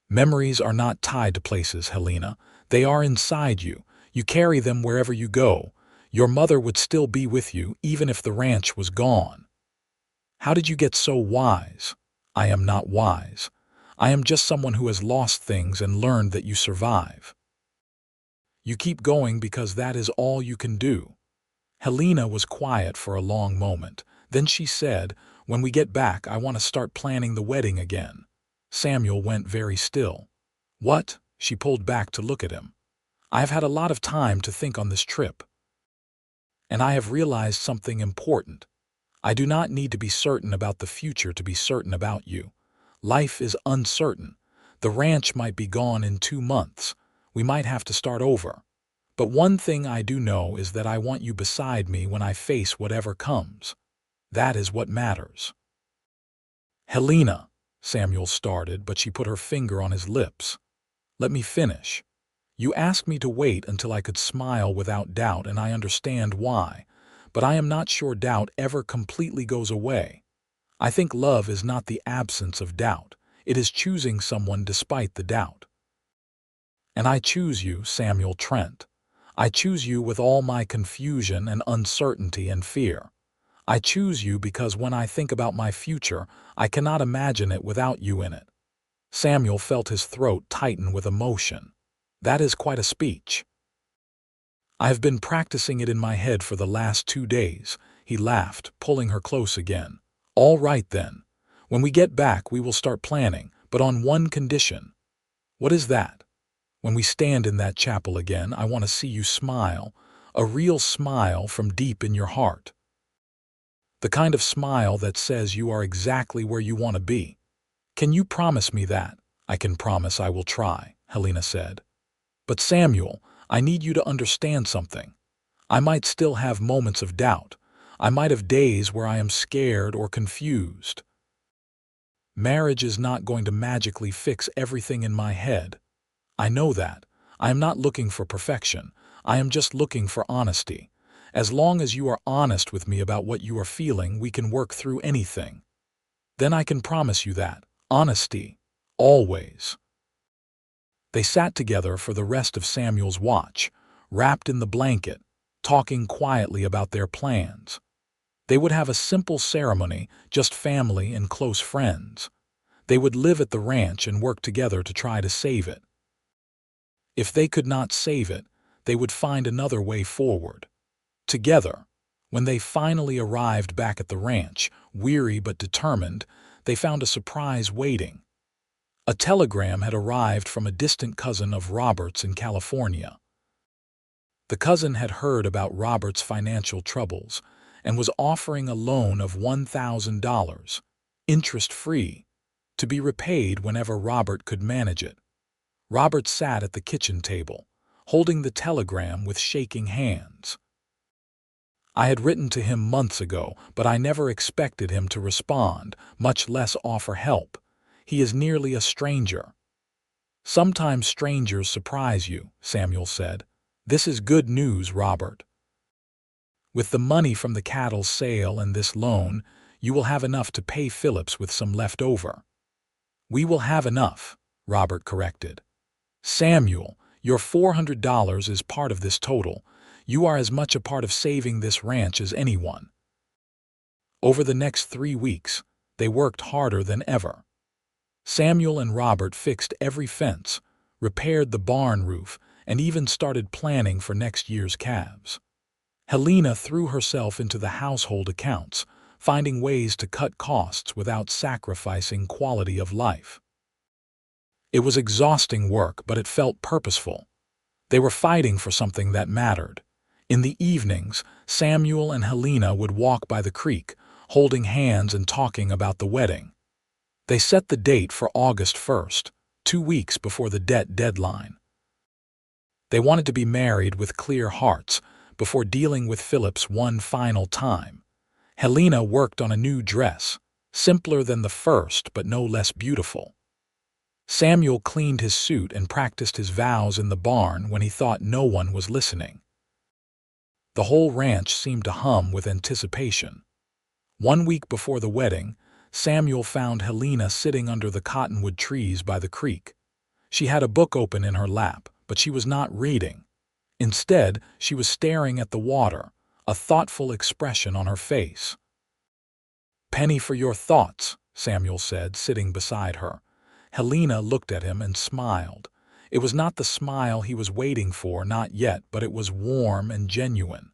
Speaker 1: "Memories are not tied to places, Helena. They are inside you. You carry them wherever you go. Your mother would still be with you, even if the ranch was gone." "How did you get so wise?" "I am not wise. I am just someone who has lost things and learned that you survive." You keep going because that is all you can do." Helena was quiet for a long moment. Then she said, "When we get back, I want to start planning the wedding again." Samuel went very still. "What?" She pulled back to look at him. "I have had a lot of time to think on this trip, and I have realized something important. I do not need to be certain about the future to be certain about you. Life is uncertain. The ranch might be gone in 2 months. We might have to start over. But one thing I do know is that I want you beside me when I face whatever comes. That is what matters." "Helena," Samuel started, but she put her finger on his lips. "Let me finish. You asked me to wait until I could smile without doubt, and I understand why, but I am not sure doubt ever completely goes away. I think love is not the absence of doubt. It is choosing someone despite the doubt. And I choose you, Samuel Trent. I choose you with all my confusion and uncertainty and fear. I choose you because when I think about my future, I cannot imagine it without you in it." Samuel felt his throat tighten with emotion. "That is quite a speech." "I have been practicing it in my head for the last 2 days," he laughed, pulling her close again. "All right then. When we get back, we will start planning, but on one condition." "What is that?" "When we stand in that chapel again, I want to see you smile, a real smile from deep in your heart. The kind of smile that says you are exactly where you want to be. Can you promise me that?" "I can promise I will try," Helena said. "But Samuel, I need you to understand something. I might still have moments of doubt. I might have days where I am scared or confused. Marriage is not going to magically fix everything in my head. I know that. I am not looking for perfection. I am just looking for honesty. As long as you are honest with me about what you are feeling, we can work through anything. Then I can promise you that. Honesty. Always." They sat together for the rest of Samuel's watch, wrapped in the blanket, talking quietly about their plans. They would have a simple ceremony, just family and close friends. They would live at the ranch and work together to try to save it. If they could not save it, they would find another way forward. Together, when they finally arrived back at the ranch, weary but determined, they found a surprise waiting. A telegram had arrived from a distant cousin of Robert's in California. The cousin had heard about Robert's financial troubles and was offering a loan of $1,000, interest-free, to be repaid whenever Robert could manage it. Robert sat at the kitchen table, holding the telegram with shaking hands. "I had written to him months ago, but I never expected him to respond, much less offer help. He is nearly a stranger." "Sometimes strangers surprise you," Samuel said. "This is good news, Robert. With the money from the cattle sale and this loan, you will have enough to pay Phillips with some left over." "We will have enough," Robert corrected. "Samuel, your $400 is part of this total. You are as much a part of saving this ranch as anyone." Over the next 3 weeks, they worked harder than ever. Samuel and Robert fixed every fence, repaired the barn roof, and even started planning for next year's calves. Helena threw herself into the household accounts, finding ways to cut costs without sacrificing quality of life. It was exhausting work, but it felt purposeful. They were fighting for something that mattered. In the evenings, Samuel and Helena would walk by the creek, holding hands and talking about the wedding. They set the date for August 1st, 2 weeks before the debt deadline. They wanted to be married with clear hearts before dealing with Phillips one final time. Helena worked on a new dress, simpler than the first but no less beautiful. Samuel cleaned his suit and practiced his vows in the barn when he thought no one was listening. The whole ranch seemed to hum with anticipation. 1 week before the wedding, Samuel found Helena sitting under the cottonwood trees by the creek. She had a book open in her lap, but she was not reading. Instead, she was staring at the water, a thoughtful expression on her face. "Penny for your thoughts," Samuel said, sitting beside her. Helena looked at him and smiled. It was not the smile he was waiting for, not yet, but it was warm and genuine.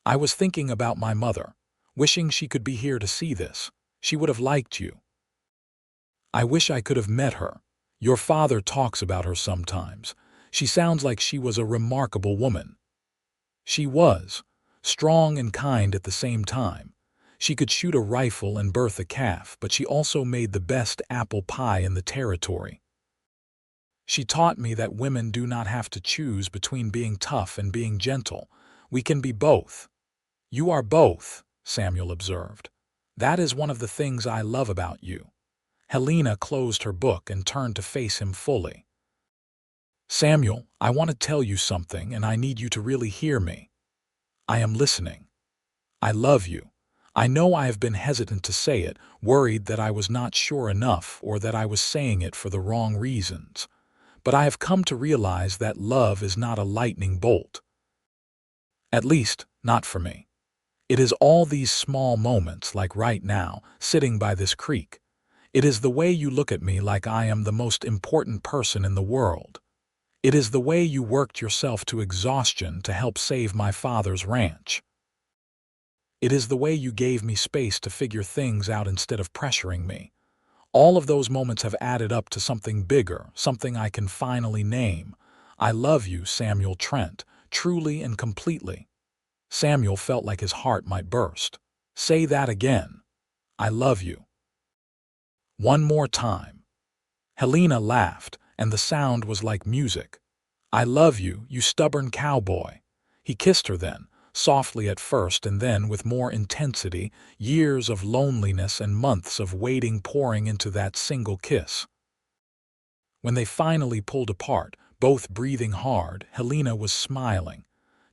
Speaker 1: "I was thinking about my mother, wishing she could be here to see this. She would have liked you. I wish I could have met her. Your father talks about her sometimes. She sounds like she was a remarkable woman." She was, strong and kind at the same time. She could shoot a rifle and birth a calf, but she also made the best apple pie in the territory. "She taught me that women do not have to choose between being tough and being gentle. We can be both." "You are both," Samuel observed. "That is one of the things I love about you." Helena closed her book and turned to face him fully. "Samuel, I want to tell you something, and I need you to really hear me. I am listening. I love you. I know I have been hesitant to say it, worried that I was not sure enough or that I was saying it for the wrong reasons. But I have come to realize that love is not a lightning bolt. At least, not for me. It is all these small moments, like right now, sitting by this creek. It is the way you look at me like I am the most important person in the world. It is the way you worked yourself to exhaustion to help save my father's ranch. It is the way you gave me space to figure things out instead of pressuring me. All of those moments have added up to something bigger, something I can finally name. I love you, Samuel Trent, truly and completely." Samuel felt like his heart might burst. "Say that again. I love you." "One more time." Helena laughed, and the sound was like music. "I love you, you stubborn cowboy." He kissed her then, softly at first and then with more intensity, years of loneliness and months of waiting pouring into that single kiss. When they finally pulled apart, both breathing hard, Helena was smiling.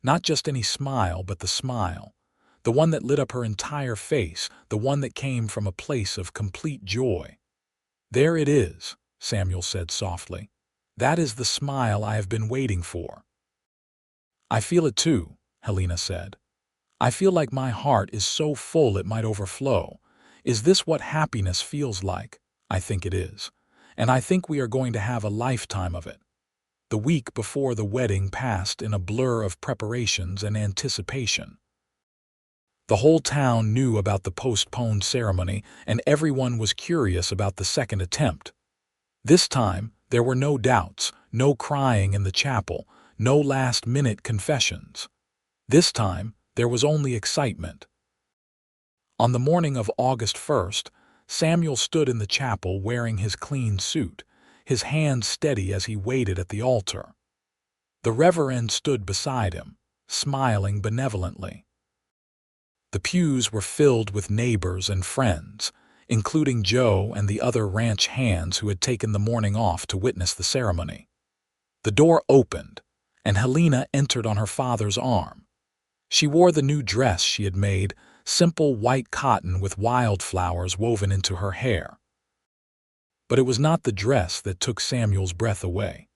Speaker 1: Not just any smile, but the smile. The one that lit up her entire face, the one that came from a place of complete joy. "There it is," Samuel said softly. "That is the smile I have been waiting for." "I feel it too," Helena said. "I feel like my heart is so full it might overflow. Is this what happiness feels like? I think it is. And I think we are going to have a lifetime of it." The week before the wedding passed in a blur of preparations and anticipation. The whole town knew about the postponed ceremony, and everyone was curious about the second attempt. This time, there were no doubts, no crying in the chapel, no last-minute confessions. This time, there was only excitement. On the morning of August 1st, Samuel stood in the chapel wearing his clean suit, his hands steady as he waited at the altar. The Reverend stood beside him, smiling benevolently. The pews were filled with neighbors and friends, including Joe and the other ranch hands who had taken the morning off to witness the ceremony. The door opened, and Helena entered on her father's arm. She wore the new dress she had made, simple white cotton with wildflowers woven into her hair. But it was not the dress that took Samuel's breath away.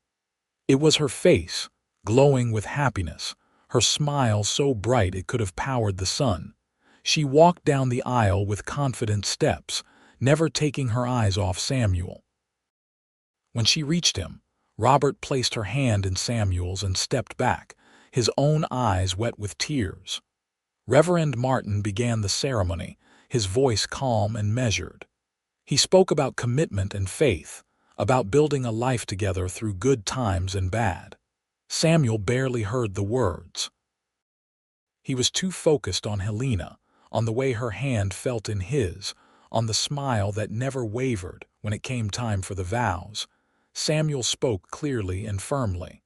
Speaker 1: It was her face, glowing with happiness, her smile so bright it could have powered the sun. She walked down the aisle with confident steps, never taking her eyes off Samuel. When she reached him, Robert placed her hand in Samuel's and stepped back, his own eyes wet with tears. Reverend Martin began the ceremony, his voice calm and measured. He spoke about commitment and faith, about building a life together through good times and bad. Samuel barely heard the words. He was too focused on Helena, on the way her hand felt in his, on the smile that never wavered when it came time for the vows. Samuel spoke clearly and firmly.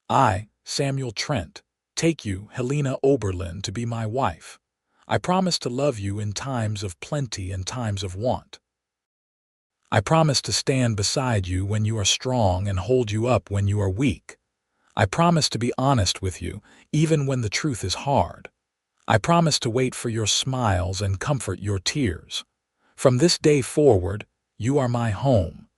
Speaker 1: "I, Samuel Trent, take you, Helena Oberlin, to be my wife. I promise to love you in times of plenty and times of want. I promise to stand beside you when you are strong and hold you up when you are weak. I promise to be honest with you, even when the truth is hard. I promise to wait for your smiles and comfort your tears. From this day forward, you are my home."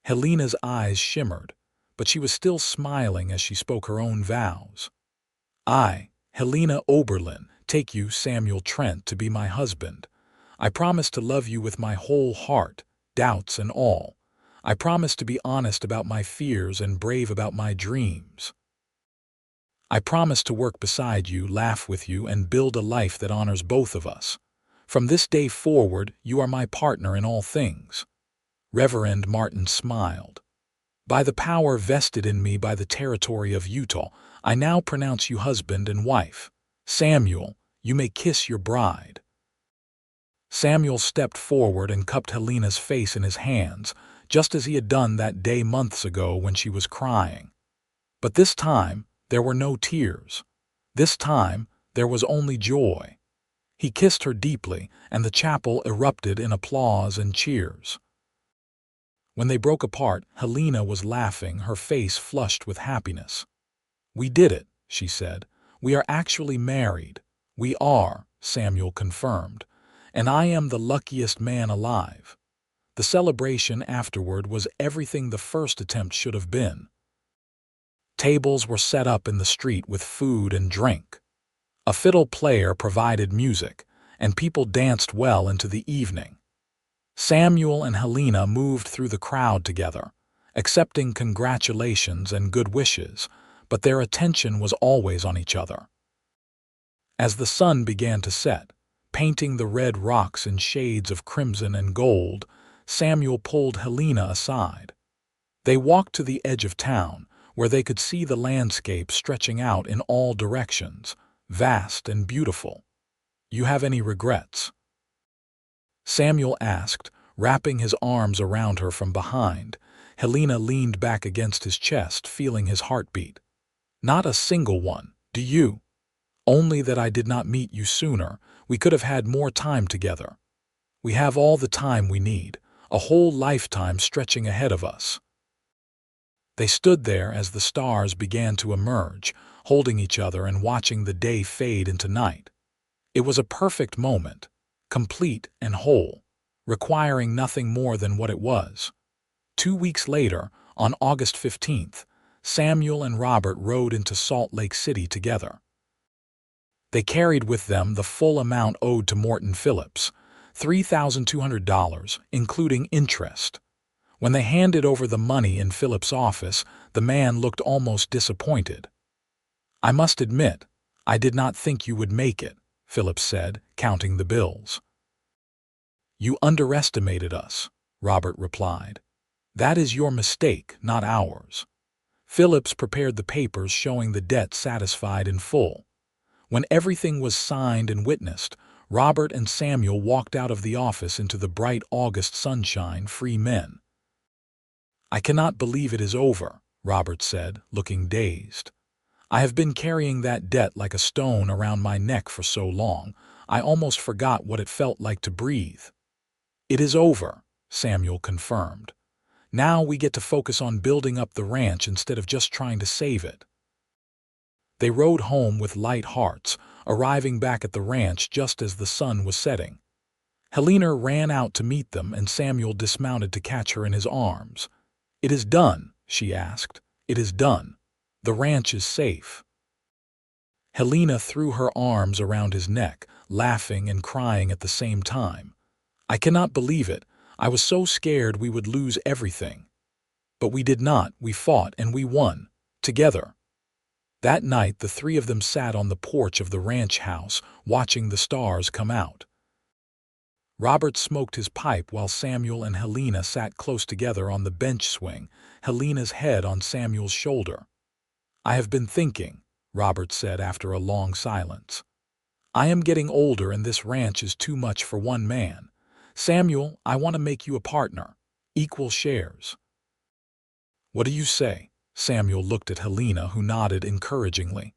Speaker 1: Helena's eyes shimmered, but she was still smiling as she spoke her own vows. "I, Helena Oberlin, take you, Samuel Trent, to be my husband. I promise to love you with my whole heart, doubts and all. I promise to be honest about my fears and brave about my dreams. I promise to work beside you, laugh with you, and build a life that honors both of us. From this day forward, you are my partner in all things." Reverend Martin smiled. "By the power vested in me by the territory of Utah, I now pronounce you husband and wife. Samuel, you may kiss your bride." Samuel stepped forward and cupped Helena's face in his hands, just as he had done that day months ago when she was crying. But this time, there were no tears. This time, there was only joy. He kissed her deeply, and the chapel erupted in applause and cheers. When they broke apart, Helena was laughing, her face flushed with happiness. "We did it," she said. "We are actually married." "We are," Samuel confirmed, "and I am the luckiest man alive." The celebration afterward was everything the first attempt should have been. Tables were set up in the street with food and drink. A fiddle player provided music, and people danced well into the evening. Samuel and Helena moved through the crowd together, accepting congratulations and good wishes, but their attention was always on each other. As the sun began to set, painting the red rocks in shades of crimson and gold, Samuel pulled Helena aside. They walked to the edge of town, where they could see the landscape stretching out in all directions, vast and beautiful. "You have any regrets?" Samuel asked, wrapping his arms around her from behind. Helena leaned back against his chest, feeling his heartbeat. "Not a single one. Do you?" "Only that I did not meet you sooner. We could have had more time together. We have all the time we need, a whole lifetime stretching ahead of us." They stood there as the stars began to emerge, holding each other and watching the day fade into night. It was a perfect moment, complete and whole, requiring nothing more than what it was. 2 weeks later, on August 15th, Samuel and Robert rode into Salt Lake City together. They carried with them the full amount owed to Morton Phillips, $3,200, including interest. When they handed over the money in Phillips' office, the man looked almost disappointed. "I must admit, I did not think you would make it," Phillips said, counting the bills. "You underestimated us," Robert replied. "That is your mistake, not ours." Phillips prepared the papers showing the debt satisfied in full. When everything was signed and witnessed, Robert and Samuel walked out of the office into the bright August sunshine, free men. "I cannot believe it is over," Robert said, looking dazed. "I have been carrying that debt like a stone around my neck for so long, I almost forgot what it felt like to breathe." "It is over," Samuel confirmed. "Now we get to focus on building up the ranch instead of just trying to save it." They rode home with light hearts, arriving back at the ranch just as the sun was setting. Helena ran out to meet them, and Samuel dismounted to catch her in his arms. "It is done," she asked. "It is done. The ranch is safe." Helena threw her arms around his neck, laughing and crying at the same time. "I cannot believe it. I was so scared we would lose everything. But we did not. We fought and we won. Together." That night, the three of them sat on the porch of the ranch house, watching the stars come out. Robert smoked his pipe while Samuel and Helena sat close together on the bench swing, Helena's head on Samuel's shoulder. "I have been thinking," Robert said after a long silence. "I am getting older and this ranch is too much for one man. Samuel, I want to make you a partner. Equal shares." "What do you say?" Samuel looked at Helena, who nodded encouragingly.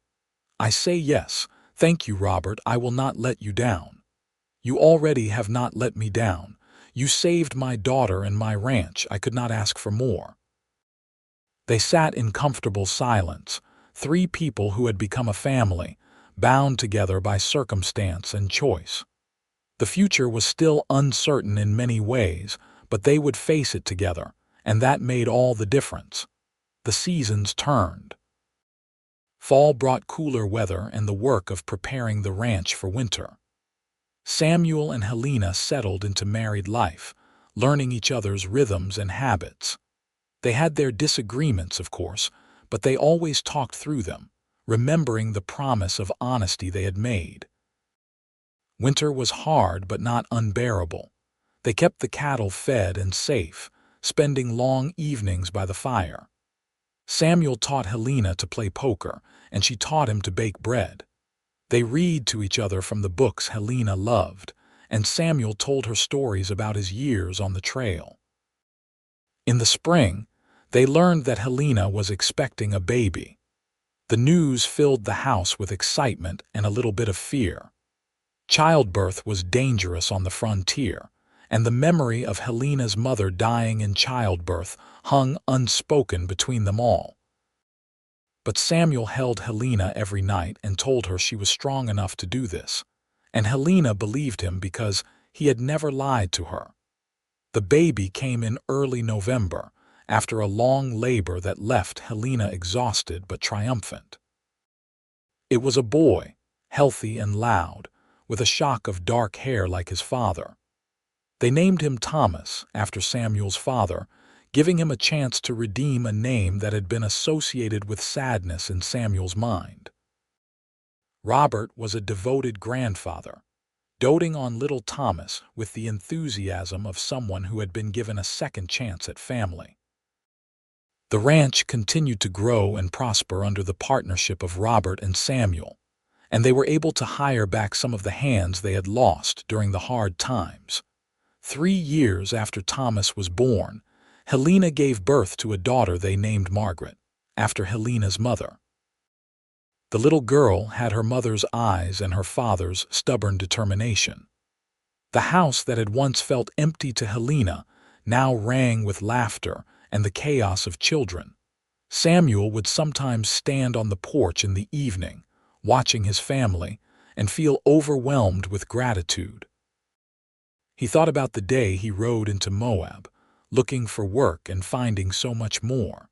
Speaker 1: "I say yes. Thank you, Robert. I will not let you down." "You already have not let me down. You saved my daughter and my ranch. I could not ask for more." They sat in comfortable silence, three people who had become a family, bound together by circumstance and choice. The future was still uncertain in many ways, but they would face it together, and that made all the difference. The seasons turned. Fall brought cooler weather and the work of preparing the ranch for winter. Samuel and Helena settled into married life, learning each other's rhythms and habits. They had their disagreements, of course, but they always talked through them, remembering the promise of honesty they had made. Winter was hard but not unbearable. They kept the cattle fed and safe, spending long evenings by the fire. Samuel taught Helena to play poker, and she taught him to bake bread. They read to each other from the books Helena loved, and Samuel told her stories about his years on the trail. In the spring, they learned that Helena was expecting a baby. The news filled the house with excitement and a little bit of fear. Childbirth was dangerous on the frontier, and the memory of Helena's mother dying in childbirth hung unspoken between them all. But Samuel held Helena every night and told her she was strong enough to do this, and Helena believed him because he had never lied to her. The baby came in early November, after a long labor that left Helena exhausted but triumphant. It was a boy, healthy and loud, with a shock of dark hair like his father. They named him Thomas, after Samuel's father, giving him a chance to redeem a name that had been associated with sadness in Samuel's mind. Robert was a devoted grandfather, doting on little Thomas with the enthusiasm of someone who had been given a second chance at family. The ranch continued to grow and prosper under the partnership of Robert and Samuel, and they were able to hire back some of the hands they had lost during the hard times. 3 years after Thomas was born, Helena gave birth to a daughter they named Margaret, after Helena's mother. The little girl had her mother's eyes and her father's stubborn determination. The house that had once felt empty to Helena now rang with laughter and the chaos of children. Samuel would sometimes stand on the porch in the evening, watching his family, and feel overwhelmed with gratitude. He thought about the day he rode into Moab, looking for work and finding so much more.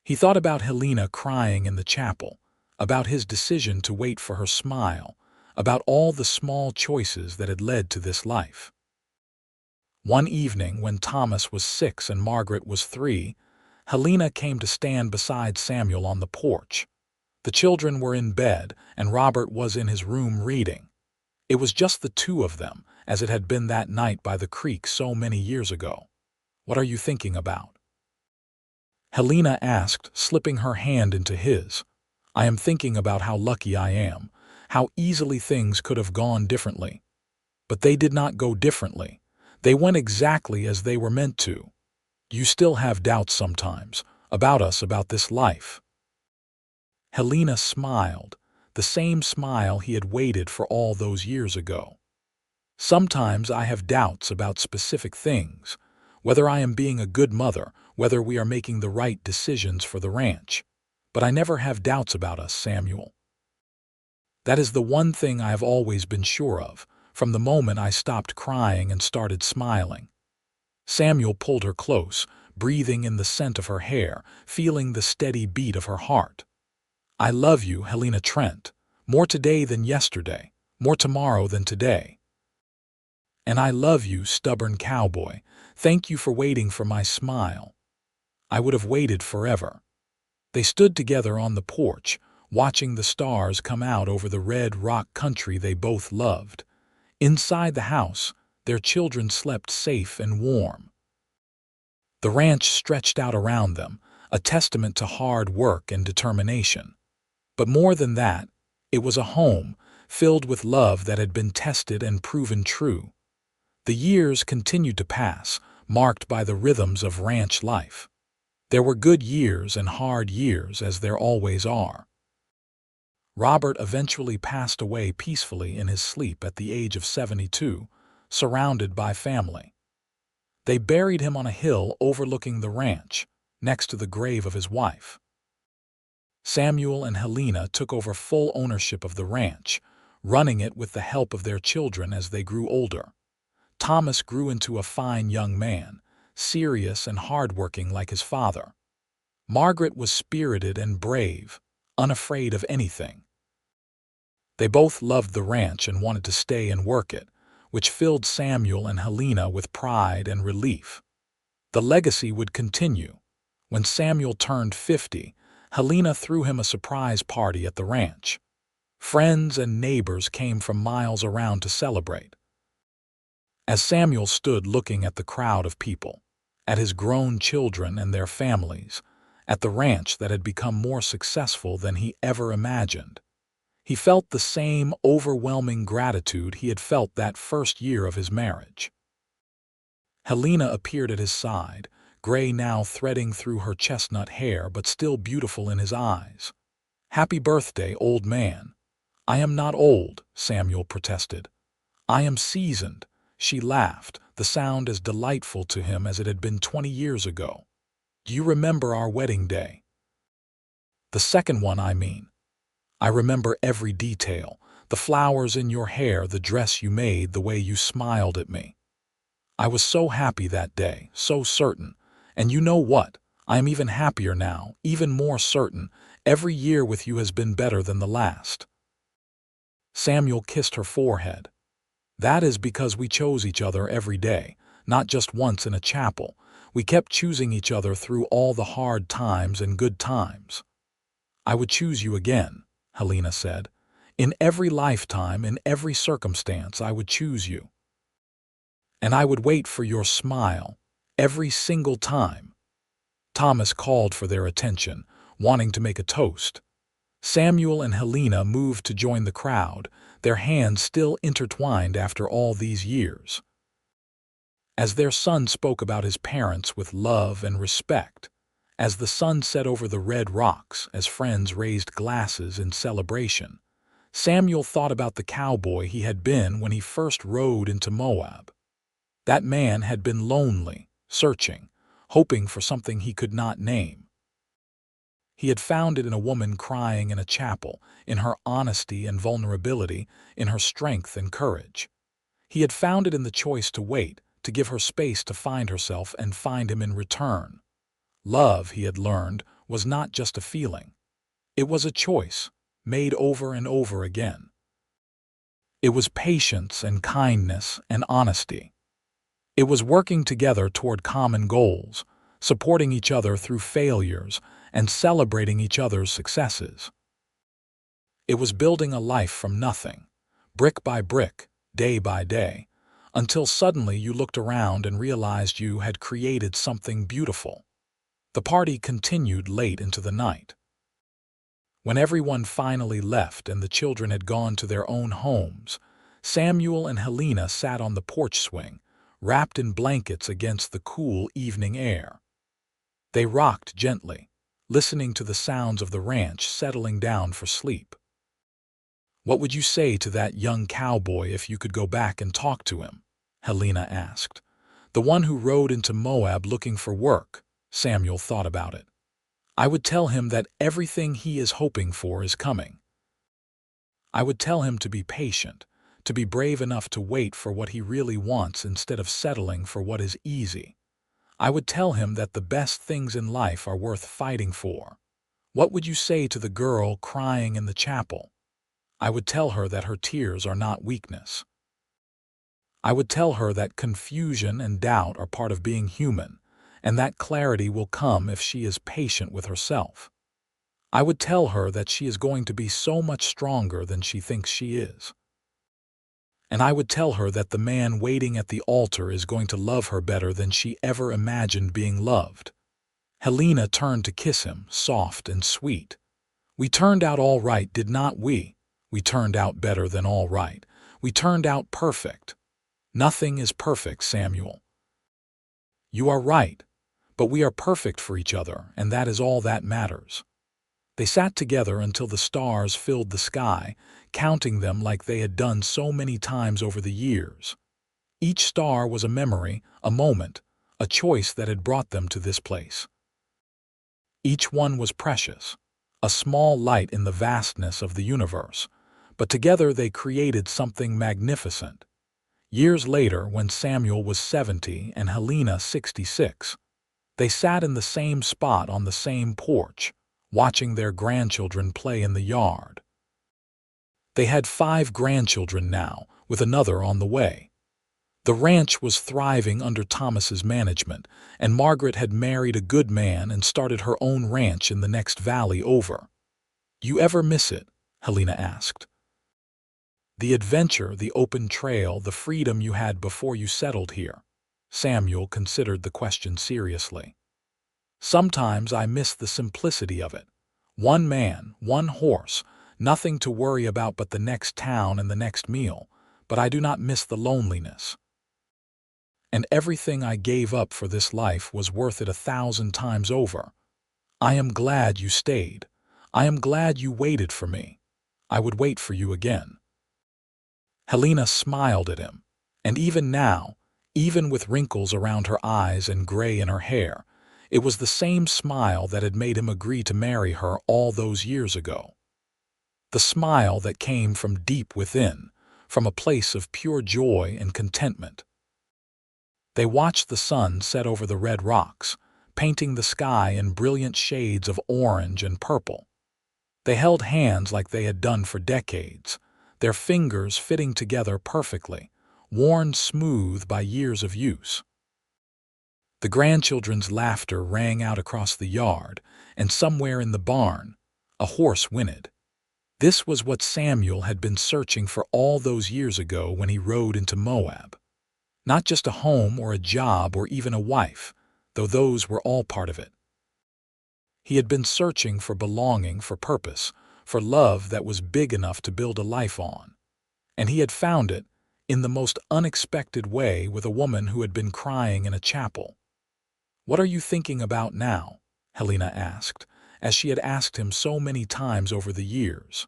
Speaker 1: He thought about Helena crying in the chapel, about his decision to wait for her smile, about all the small choices that had led to this life. One evening, when Thomas was 6 and Margaret was 3, Helena came to stand beside Samuel on the porch. The children were in bed, and Robert was in his room reading. It was just the two of them, as it had been that night by the creek so many years ago. "What are you thinking about?" Helena asked, slipping her hand into his. "I am thinking about how lucky I am, how easily things could have gone differently. But they did not go differently. They went exactly as they were meant to. You still have doubts sometimes, about us, about this life." Helena smiled, the same smile he had waited for all those years ago. "Sometimes I have doubts about specific things, whether I am being a good mother, whether we are making the right decisions for the ranch. But I never have doubts about us, Samuel. That is the one thing I have always been sure of, from the moment I stopped crying and started smiling." Samuel pulled her close, breathing in the scent of her hair, feeling the steady beat of her heart. "I love you, Helena Trent, more today than yesterday, more tomorrow than today. And I love you, stubborn cowboy. Thank you for waiting for my smile. I would have waited forever." They stood together on the porch, watching the stars come out over the red rock country they both loved. Inside the house, their children slept safe and warm. The ranch stretched out around them, a testament to hard work and determination. But more than that, it was a home filled with love that had been tested and proven true. The years continued to pass, marked by the rhythms of ranch life. There were good years and hard years, as there always are. Robert eventually passed away peacefully in his sleep at the age of 72, surrounded by family. They buried him on a hill overlooking the ranch, next to the grave of his wife. Samuel and Helena took over full ownership of the ranch, running it with the help of their children as they grew older. Thomas grew into a fine young man, serious and hardworking like his father. Margaret was spirited and brave, unafraid of anything. They both loved the ranch and wanted to stay and work it, which filled Samuel and Helena with pride and relief. The legacy would continue. When Samuel turned 50, Helena threw him a surprise party at the ranch. Friends and neighbors came from miles around to celebrate. As Samuel stood looking at the crowd of people, at his grown children and their families, at the ranch that had become more successful than he ever imagined, he felt the same overwhelming gratitude he had felt that first year of his marriage. Helena appeared at his side, gray now threading through her chestnut hair but still beautiful in his eyes. "Happy birthday, old man." "I am not old," Samuel protested. "I am seasoned." She laughed, the sound as delightful to him as it had been 20 years ago. "Do you remember our wedding day?" "The second one, I mean." "I remember every detail. The flowers in your hair, the dress you made, the way you smiled at me. I was so happy that day, so certain. And you know what? I am even happier now, even more certain. Every year with you has been better than the last." Samuel kissed her forehead. "That is because we chose each other every day, not just once in a chapel. We kept choosing each other through all the hard times and good times." "I would choose you again," Helena said. "In every lifetime, in every circumstance, I would choose you. And I would wait for your smile, every single time." Thomas called for their attention, wanting to make a toast. Samuel and Helena moved to join the crowd, their hands still intertwined after all these years. As their son spoke about his parents with love and respect, as the sun set over the red rocks, as friends raised glasses in celebration, Samuel thought about the cowboy he had been when he first rode into Moab. That man had been lonely, searching, hoping for something he could not name. He had found it in a woman crying in a chapel, in her honesty and vulnerability, in her strength and courage. He had found it in the choice to wait, to give her space to find herself and find him in return. Love, he had learned, was not just a feeling. It was a choice, made over and over again. It was patience and kindness and honesty. It was working together toward common goals, supporting each other through failures, and celebrating each other's successes. It was building a life from nothing, brick by brick, day by day, until suddenly you looked around and realized you had created something beautiful. The party continued late into the night. When everyone finally left and the children had gone to their own homes, Samuel and Helena sat on the porch swing, wrapped in blankets against the cool evening air. They rocked gently, listening to the sounds of the ranch settling down for sleep. "What would you say to that young cowboy if you could go back and talk to him?" Helena asked. "The one who rode into Moab looking for work." Samuel thought about it. "I would tell him that everything he is hoping for is coming. I would tell him to be patient, to be brave enough to wait for what he really wants instead of settling for what is easy. I would tell him that the best things in life are worth fighting for." What would you say to the girl crying in the chapel? I would tell her that her tears are not weakness. I would tell her that confusion and doubt are part of being human, and that clarity will come if she is patient with herself. I would tell her that she is going to be so much stronger than she thinks she is. And I would tell her that the man waiting at the altar is going to love her better than she ever imagined being loved. Helena turned to kiss him, soft and sweet. "We turned out all right, did not we? We turned out better than all right. We turned out perfect." "Nothing is perfect, Samuel." "You are right, but we are perfect for each other, and that is all that matters." They sat together until the stars filled the sky, counting them like they had done so many times over the years. Each star was a memory, a moment, a choice that had brought them to this place. Each one was precious, a small light in the vastness of the universe, but together they created something magnificent. Years later, when Samuel was 70 and Helena 66, they sat in the same spot on the same porch, watching their grandchildren play in the yard. They had 5 grandchildren now, with another on the way. The ranch was thriving under Thomas's management, and Margaret had married a good man and started her own ranch in the next valley over. "You ever miss it?" Helena asked. "The adventure, the open trail, the freedom you had before you settled here." Samuel considered the question seriously. "Sometimes I miss the simplicity of it. One man, one horse, nothing to worry about but the next town and the next meal, but I do not miss the loneliness. And everything I gave up for this life was worth it 1,000 times over. I am glad you stayed. I am glad you waited for me. I would wait for you again." Helena smiled at him, and even now, even with wrinkles around her eyes and gray in her hair, it was the same smile that had made him agree to marry her all those years ago. The smile that came from deep within, from a place of pure joy and contentment. They watched the sun set over the red rocks, painting the sky in brilliant shades of orange and purple. They held hands like they had done for decades, their fingers fitting together perfectly, worn smooth by years of use. The grandchildren's laughter rang out across the yard, and somewhere in the barn, a horse whinnied. This was what Samuel had been searching for all those years ago when he rode into Moab. Not just a home or a job or even a wife, though those were all part of it. He had been searching for belonging, for purpose, for love that was big enough to build a life on. And he had found it, in the most unexpected way, with a woman who had been crying in a chapel. "What are you thinking about now?" Helena asked, as she had asked him so many times over the years.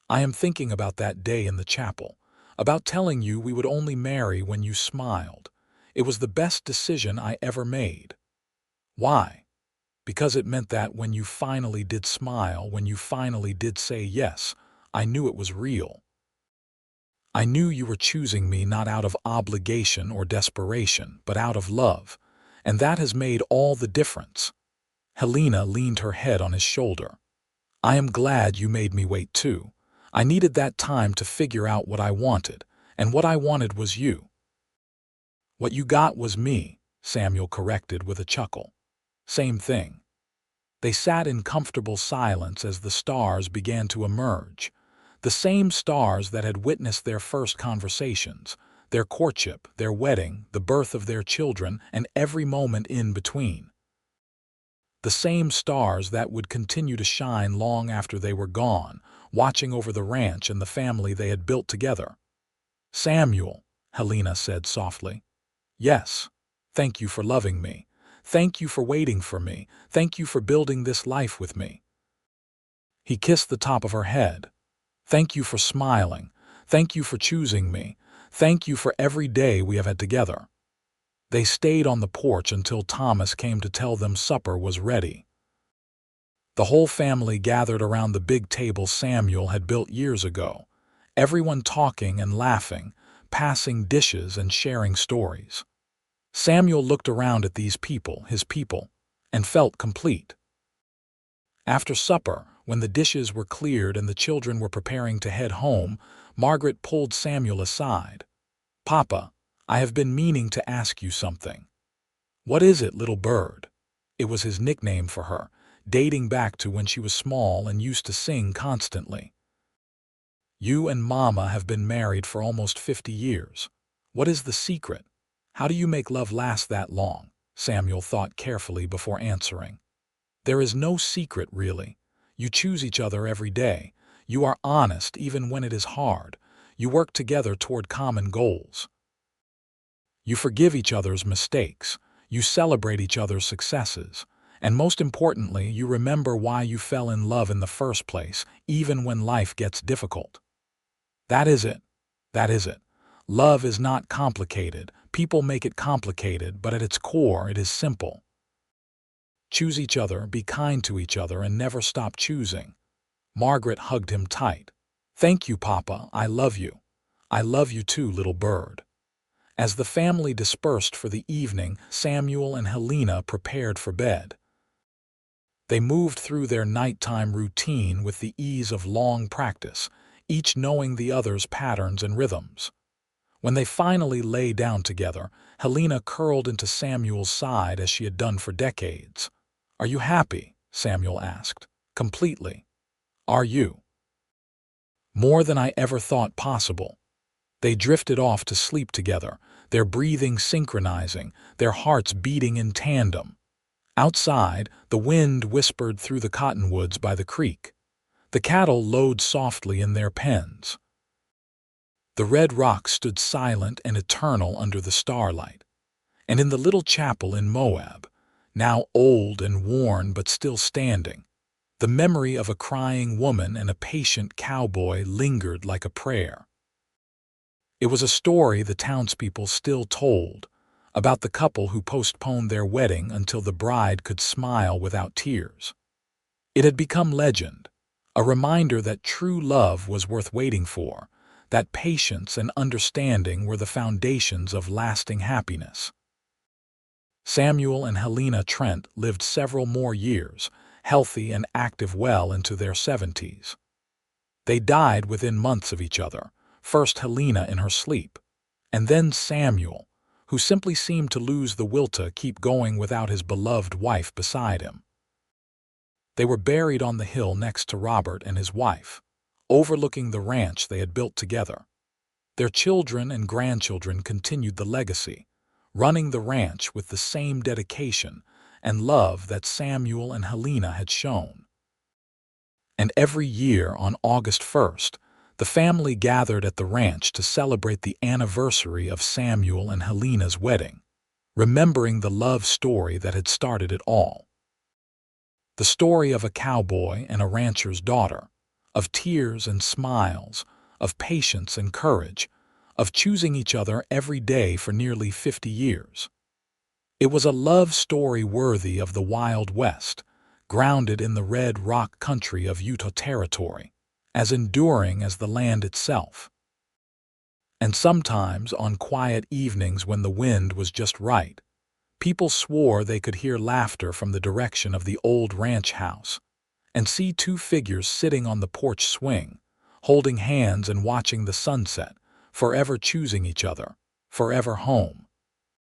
Speaker 1: "I am thinking about that day in the chapel, about telling you we would only marry when you smiled. It was the best decision I ever made." "Why?" "Because it meant that when you finally did smile, when you finally did say yes, I knew it was real. I knew you were choosing me not out of obligation or desperation, but out of love, and that has made all the difference." Helena leaned her head on his shoulder. "I am glad you made me wait too. I needed that time to figure out what I wanted, and what I wanted was you." "What you got was me," Samuel corrected with a chuckle. "Same thing." They sat in comfortable silence as the stars began to emerge, the same stars that had witnessed their first conversations, their courtship, their wedding, the birth of their children, and every moment in between. The same stars that would continue to shine long after they were gone, watching over the ranch and the family they had built together. "Samuel," Helena said softly. "Yes. Thank you for loving me. Thank you for waiting for me. Thank you for building this life with me." He kissed the top of her head. "Thank you for smiling. Thank you for choosing me. Thank you for every day we have had together." They stayed on the porch until Thomas came to tell them supper was ready. The whole family gathered around the big table Samuel had built years ago, everyone talking and laughing, passing dishes and sharing stories. Samuel looked around at these people, his people, and felt complete. After supper, when the dishes were cleared and the children were preparing to head home, Margaret pulled Samuel aside. "Papa, I have been meaning to ask you something." "What is it, little bird?" It was his nickname for her, dating back to when she was small and used to sing constantly. "You and Mama have been married for almost 50 years. What is the secret? How do you make love last that long?" Samuel thought carefully before answering. "There is no secret, really. You choose each other every day. You are honest even when it is hard. You work together toward common goals. You forgive each other's mistakes. You celebrate each other's successes. And most importantly, you remember why you fell in love in the first place, even when life gets difficult. That is it. That is it. Love is not complicated. People make it complicated, but at its core, it is simple. Choose each other, be kind to each other, and never stop choosing." Margaret hugged him tight. "Thank you, Papa. I love you. I love you too, little bird." As the family dispersed for the evening, Samuel and Helena prepared for bed. They moved through their nighttime routine with the ease of long practice, each knowing the other's patterns and rhythms. When they finally lay down together, Helena curled into Samuel's side as she had done for decades. "Are you happy?" Samuel asked. "Completely. Are you?" "More than I ever thought possible." They drifted off to sleep together, their breathing synchronizing, their hearts beating in tandem. Outside, the wind whispered through the cottonwoods by the creek. The cattle lowed softly in their pens. The red rocks stood silent and eternal under the starlight. And in the little chapel in Moab, now old and worn but still standing, the memory of a crying woman and a patient cowboy lingered like a prayer. It was a story the townspeople still told, about the couple who postponed their wedding until the bride could smile without tears. It had become legend, a reminder that true love was worth waiting for, that patience and understanding were the foundations of lasting happiness. Samuel and Helena Trent lived several more years, healthy and active well into their 70s. They died within months of each other, first Helena in her sleep, and then Samuel, who simply seemed to lose the will to keep going without his beloved wife beside him. They were buried on the hill next to Robert and his wife, overlooking the ranch they had built together. Their children and grandchildren continued the legacy, running the ranch with the same dedication and love that Samuel and Helena had shown. And every year on August 1st, the family gathered at the ranch to celebrate the anniversary of Samuel and Helena's wedding, remembering the love story that had started it all. The story of a cowboy and a rancher's daughter, of tears and smiles, of patience and courage, of choosing each other every day for nearly 50 years. It was a love story worthy of the Wild West, grounded in the red rock country of Utah Territory, as enduring as the land itself. And sometimes, on quiet evenings when the wind was just right, people swore they could hear laughter from the direction of the old ranch house, and see two figures sitting on the porch swing, holding hands and watching the sunset, forever choosing each other, forever home.